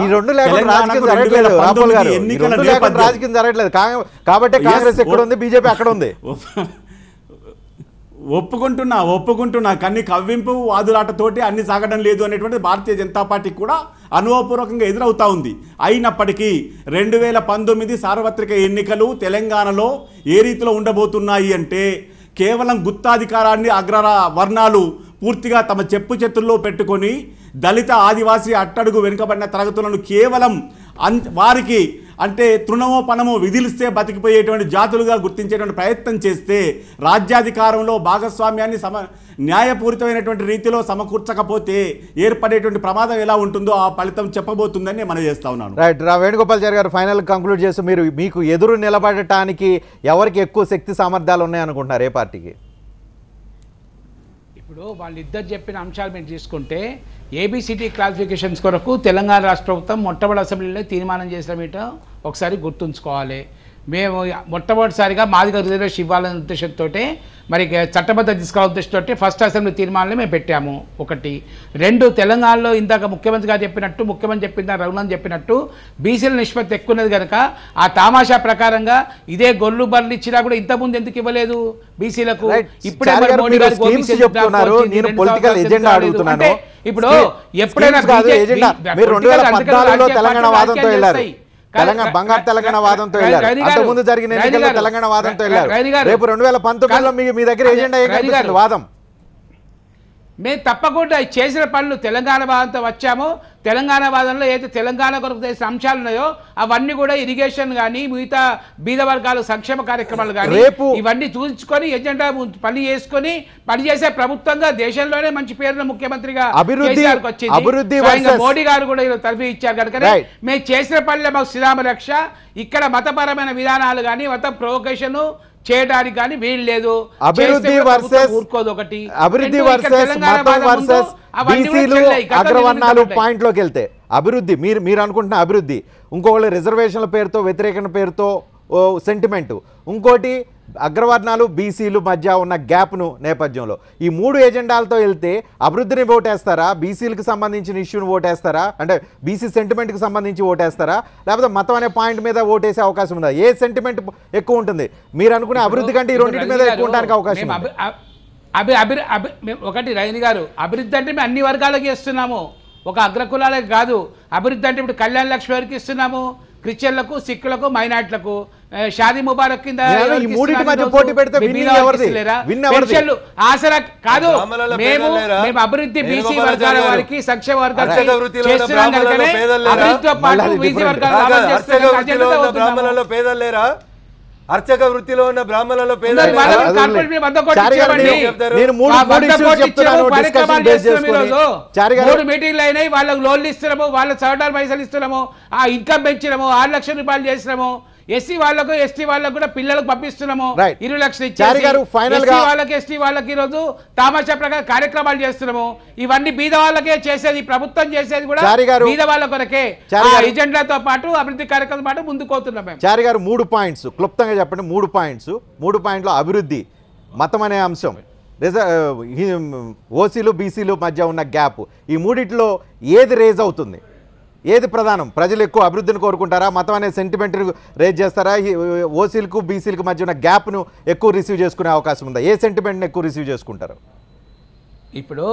రాజకీయం జరగట్లేదు కాబట్టి కాంగ్రెస్ ఎక్కడ ఉంది, బీజేపీ అక్కడ ఉంది. ఒప్పుకుంటున్నా కానీ కవ్వింపు వాదులాటతోటి అన్ని సాగడం లేదు అనేటువంటి భారతీయ జనతా పార్టీకి కూడా అనుభవపూర్వకంగా ఎదురవుతా ఉంది. అయినప్పటికీ 2019 సార్వత్రిక ఎన్నికలు తెలంగాణలో ఏ రీతిలో ఉండబోతున్నాయి అంటే, కేవలం గుత్తాధికారాన్ని అగ్ర వర్ణాలు పూర్తిగా తమ చెప్పు చేతుల్లో పెట్టుకొని దళిత, ఆదివాసీ, అట్టడుగు వెనుకబడిన తరగతులను కేవలం వారికి అంటే తృణమో పనమో విధిలిస్తే బతికిపోయేటువంటి జాతులుగా గుర్తించేటువంటి ప్రయత్నం చేస్తే, రాజ్యాధికారంలో భాగస్వామ్యాన్ని న్యాయపూరితమైనటువంటి రీతిలో సమకూర్చకపోతే ఏర్పడేటువంటి ప్రమాదం ఎలా ఉంటుందో ఆ ఫలితం చెప్పబోతుందని మనం చేస్తా ఉన్నాను. రైట్. వేణుగోపాల్చారి గారు, ఫైనల్ కంక్లూడ్ చేస్తూ మీకు ఎదురు నిలబడటానికి ఎవరికి ఎక్కువ శక్తి సామర్థ్యాలు ఉన్నాయనుకుంటున్నారు? ఏ పార్టీకి? ఇప్పుడు వాళ్ళిద్దరు చెప్పిన అంశాలు మీరు తీసుకుంటే, ఏబిసిటీ క్లాసిఫికేషన్స్ కొరకు తెలంగాణ రాష్ట్ర ప్రభుత్వం మొట్టమొదటి అసెంబ్లీలో తీర్మానం చేసినమేటో ఒకసారి గుర్తుంచుకోవాలి. మేము మొట్టమొదటిసారిగా మాదిగ రిజర్వేషన్ ఇవ్వాలనే ఉద్దేశంతో, మరి చట్టబద్ధ తీసుకురావాలనే ఉద్దేశంతో ఫస్ట్ అసెంబ్లీ తీర్మానాన్ని మేము పెట్టాము. 1. 2, తెలంగాణలో ఇందాక ముఖ్యమంత్రి గారు చెప్పినట్టు, ముఖ్యమంత్రి చెప్పిన రఘునందన్ చెప్పినట్టు బీసీల నిష్పత్తి ఎక్కువ ఉన్నది కనుక ఆ తామాషా ప్రకారంగా ఇదే గొల్లు బర్లు ఇచ్చినా కూడా ఇంతకుముందు ఎందుకు ఇవ్వలేదు బీసీలకు? ఇప్పుడే ఇప్పుడు ఎప్పుడైనా బంగారు తెలంగాణ వాదంతో వెళ్ళారు, అంతకుముందు జరిగిన ఎన్నికల్లో తెలంగాణ వాదంతో వెళ్ళారు. రేపు 2019లో మీ దగ్గర ఎజెండా ఏ వాదం? మేము తప్పకుండా చేసిన పనులు తెలంగాణ వాదంతో వచ్చాము. తెలంగాణ వాదంలో ఏదైతే తెలంగాణ కొరకు చేసిన అంశాలు ఉన్నాయో అవన్నీ కూడా ఇరిగేషన్ కానీ, మిగతా బీద వర్గాల సంక్షేమ కార్యక్రమాలు కానీ ఇవన్నీ చూసుకొని ఎజెండా పని చేసుకొని పనిచేసే ప్రభుత్వంగా దేశంలోనే మంచి పేరున్న ముఖ్యమంత్రిగా వచ్చింది. మోడీ గారు కూడా తరఫీ ఇచ్చారు కనుక మేము చేసిన పనులే మాకు శ్రీరామ రక్ష. ఇక్కడ మతపరమైన విధానాలు కానీ, మత ప్రొవోకేషన్ చేయడానికి కానీ వీలు లేదు. అభివృద్ధి చేస్తే కూడా వర్సెస్ ప్రభుత్వం ఊరుకోదు ఒకటి. అభివృద్ధి రెండు ఇక్కడ వర్సెస్ తెలంగాణ మతం బాధ ముందు వర్సెస్ అవన్నీ కూడా బీసీలు చెల్లాయి. గతంలో అగ్రవర్ణాలు నిలుచుకుంటాయి. పాయింట్లోకి వెళ్తే అభివృద్ధి మీరు అనుకుంటున్న అభివృద్ధి, ఇంకొకళ్ళు రిజర్వేషన్ల పేరుతో వ్యతిరేకత పేరుతో సెంటిమెంటు, ఇంకోటి అగ్రవర్ణాలు బీసీలు మధ్య ఉన్న గ్యాప్ను నేపథ్యంలో ఈ 3 ఎజెండాలతో వెళ్తే అభివృద్ధిని ఓటేస్తారా, బీసీలకు సంబంధించిన ఇష్యూని ఓటేస్తారా, అంటే బీసీ సెంటిమెంట్కి సంబంధించి ఓటేస్తారా, లేకపోతే మతం అనే పాయింట్ మీద ఓటేసే అవకాశం ఉందా? ఏ సెంటిమెంట్ ఎక్కువ ఉంటుంది? మీరు అనుకునే అభివృద్ధి కంటే ఈ రెండింటి మీద ఎక్కువ ఉండడానికి అవకాశం ఉంది. ఒకటి రజని గారు, అభివృద్ధి అంటే మేము అన్ని వర్గాలకి ఇస్తున్నాము, ఒక అగ్రకులాలకు కాదు. అభివృద్ధి అంటే ఇప్పుడు కళ్యాణ లక్ష్మి వరకు ఇస్తున్నాము, క్రిస్టియన్లకు, సిక్కులకు, మైనార్టీలకు, షాదీ ముబారక్ కింద ఆసరా కాదు. మేము అభివృద్ధి బీసీ వర్గాల వారికి, సంక్షేమ వర్గాలకి చేస్తున్నాం కనుకనే అభివృద్ధితో పాటు బీసీ వర్గాల బ్రాహ్మణులలో పేదలు లేరా? అర్చక వృత్తిలో ఉన్న బ్రాహ్మణులలో మీటింగ్లు అయినాయి, వాళ్ళకి లోన్లు ఇస్తున్నాము, వాళ్ళ సవటాలు పైసలు ఇస్తున్నాము, ఆ ఇన్కమ్ పెంచినాము, 6 లక్షల రూపాయలు చేసినాము. ఎస్సీ వాళ్ళకు, ఎస్టీ వాళ్ళకు కూడా పిల్లలకు పంపిస్తున్నాము 20 లక్షలు ఇచ్చేసి. వాళ్ళకి, ఎస్టీ వాళ్ళకి ఈరోజు తామాషా ప్రకారం కార్యక్రమాలు చేస్తున్నాము. ఇవన్నీ బీద వాళ్ళకే చేసేది, ప్రభుత్వం చేసేది కూడా బీద వాళ్ళ కొరకే. ఎజెండాతో పాటు అభివృద్ధి కార్యక్రమం పాటు ముందుకు పోతున్నాం మేము. చారి గారు 3 పాయింట్స్ క్లుప్తంగా చెప్పండి. 3 పాయింట్స్. 3 పాయింట్లో అభివృద్ధి, మతం అనే అంశం, ఓసీలు బీసీలు మధ్య ఉన్న గ్యాప్, ఈ మూడిట్లో ఏది రేజ్ అవుతుంది? ఏది ప్రధానం? ప్రజలు ఎక్కువ అభివృద్ధిని కోరుకుంటారా, మతం అనే సెంటిమెంట్ రేజ్ చేస్తారా, ఓసీలకు బీసీలకు మధ్య ఉన్న గ్యాప్ను ఎక్కువ రిసీవ్ చేసుకునే అవకాశం ఉందా? ఏ సెంటిమెంట్ని ఎక్కువ రిసీవ్ చేసుకుంటారు? ఇప్పుడు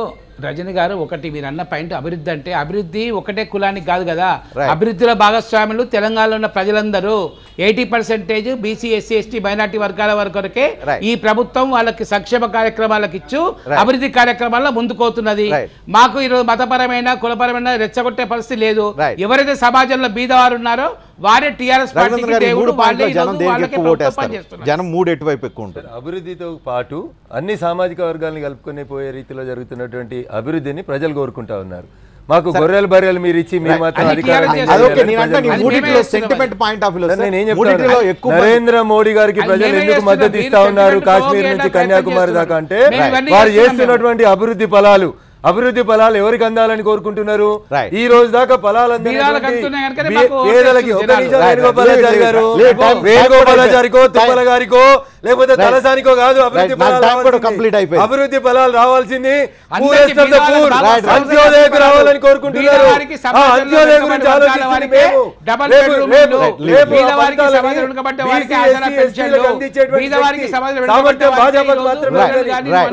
రజని గారు, ఒకటి మీరు అన్న పాయింట్, అభివృద్ధి అంటే అభివృద్ధి ఒకటే కులానికి కాదు కదా. అభివృద్ధిలో భాగస్వాములు తెలంగాణలో ఉన్న ప్రజలందరూ 80% బీసీ, ఎస్సీ, ఎస్టీ, మైనార్టీ వర్గాల వరకే ఈ ప్రభుత్వం వాళ్ళకి సంక్షేమ కార్యక్రమాలకు ఇచ్చు అభివృద్ధి కార్యక్రమాల్లో ముందుకోతున్నది. మాకు ఈరోజు మతపరమైన, కులపరమైన రెచ్చగొట్టే పరిస్థితి లేదు. ఎవరైతే సమాజంలో బీదవారు ఉన్నారో వారే టీఆర్ఎస్ పార్టీకి దేవుడు. జనం 3 ఎటువైపు ఎక్కువ ఉంటారు. అభివృద్ధితో పాటు అన్ని సామాజిక వర్గాలను కలుపుకొని పోయే రీతిలో జరుగుతున్నటువంటి అభివృద్ధిని ప్రజలు కోరుకుంటా ఉన్నారు. మాకు గొర్రెలు బర్రెలు మీరు ఇచ్చి మీరు మాత్రం నరేంద్ర మోడీ గారికి ప్రజలు ఎందుకు మద్దతు ఇస్తా ఉన్నారు కాశ్మీర్ నుంచి కన్యాకుమారి దాకా అంటే వారు చేస్తున్నటువంటి అభివృద్ధి ఫలాలు ఎవరికి అందాలని కోరుకుంటున్నారు? ఈ రోజు దాకా పేదలకి వేణుగోపాలాచారికో, తిప్పల గారికో, లేకపోతే తలసానికో కాదు అభివృద్ధి ఫలాలు రావాల్సింది అంత్యోదయకు రావాలని కోరుకుంటున్నారు. అంత్యోదయ గురించి ఆలోచిస్తుంది సామర్థ్యం భాజపాకు మాత్రమే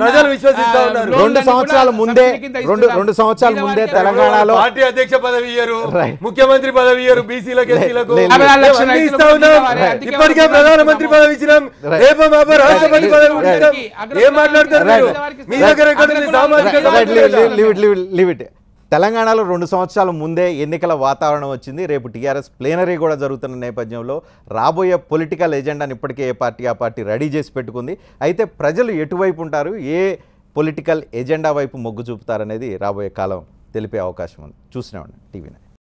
ప్రజలు విశ్వసిస్తా ఉన్నారు. 2 సంవత్సరాల ముందే 2 సంవత్సరాల ముందే తెలంగాణలో పార్టీ అధ్యక్ష పదవి ఇయ్యరు, ముఖ్యమంత్రి పదవి ఇయ్యరు, బీసీలకు, ఎస్సీలకు ఇప్పటికే ప్రధానమంత్రి పదవి ఇచ్చినాం, రేపు మాపై రాష్ట్రపతి పదవి ఇచ్చినాం. ఏం మాట్లాడుతున్నారు? మీ దగ్గర తెలంగాణలో 2 సంవత్సరాల ముందే ఎన్నికల వాతావరణం వచ్చింది. రేపు టీఆర్ఎస్ ప్లేనరీ కూడా జరుగుతున్న నేపథ్యంలో రాబోయే పొలిటికల్ ఎజెండాని ఇప్పటికే ఏ పార్టీ ఆ పార్టీ రెడీ చేసి పెట్టుకుంది. అయితే ప్రజలు ఎటువైపు ఉంటారు, ఏ పొలిటికల్ ఎజెండా వైపు మొగ్గు చూపుతారనేది రాబోయే కాలం తెలిపే అవకాశం ఉంది. చూసినామండి టీవీని.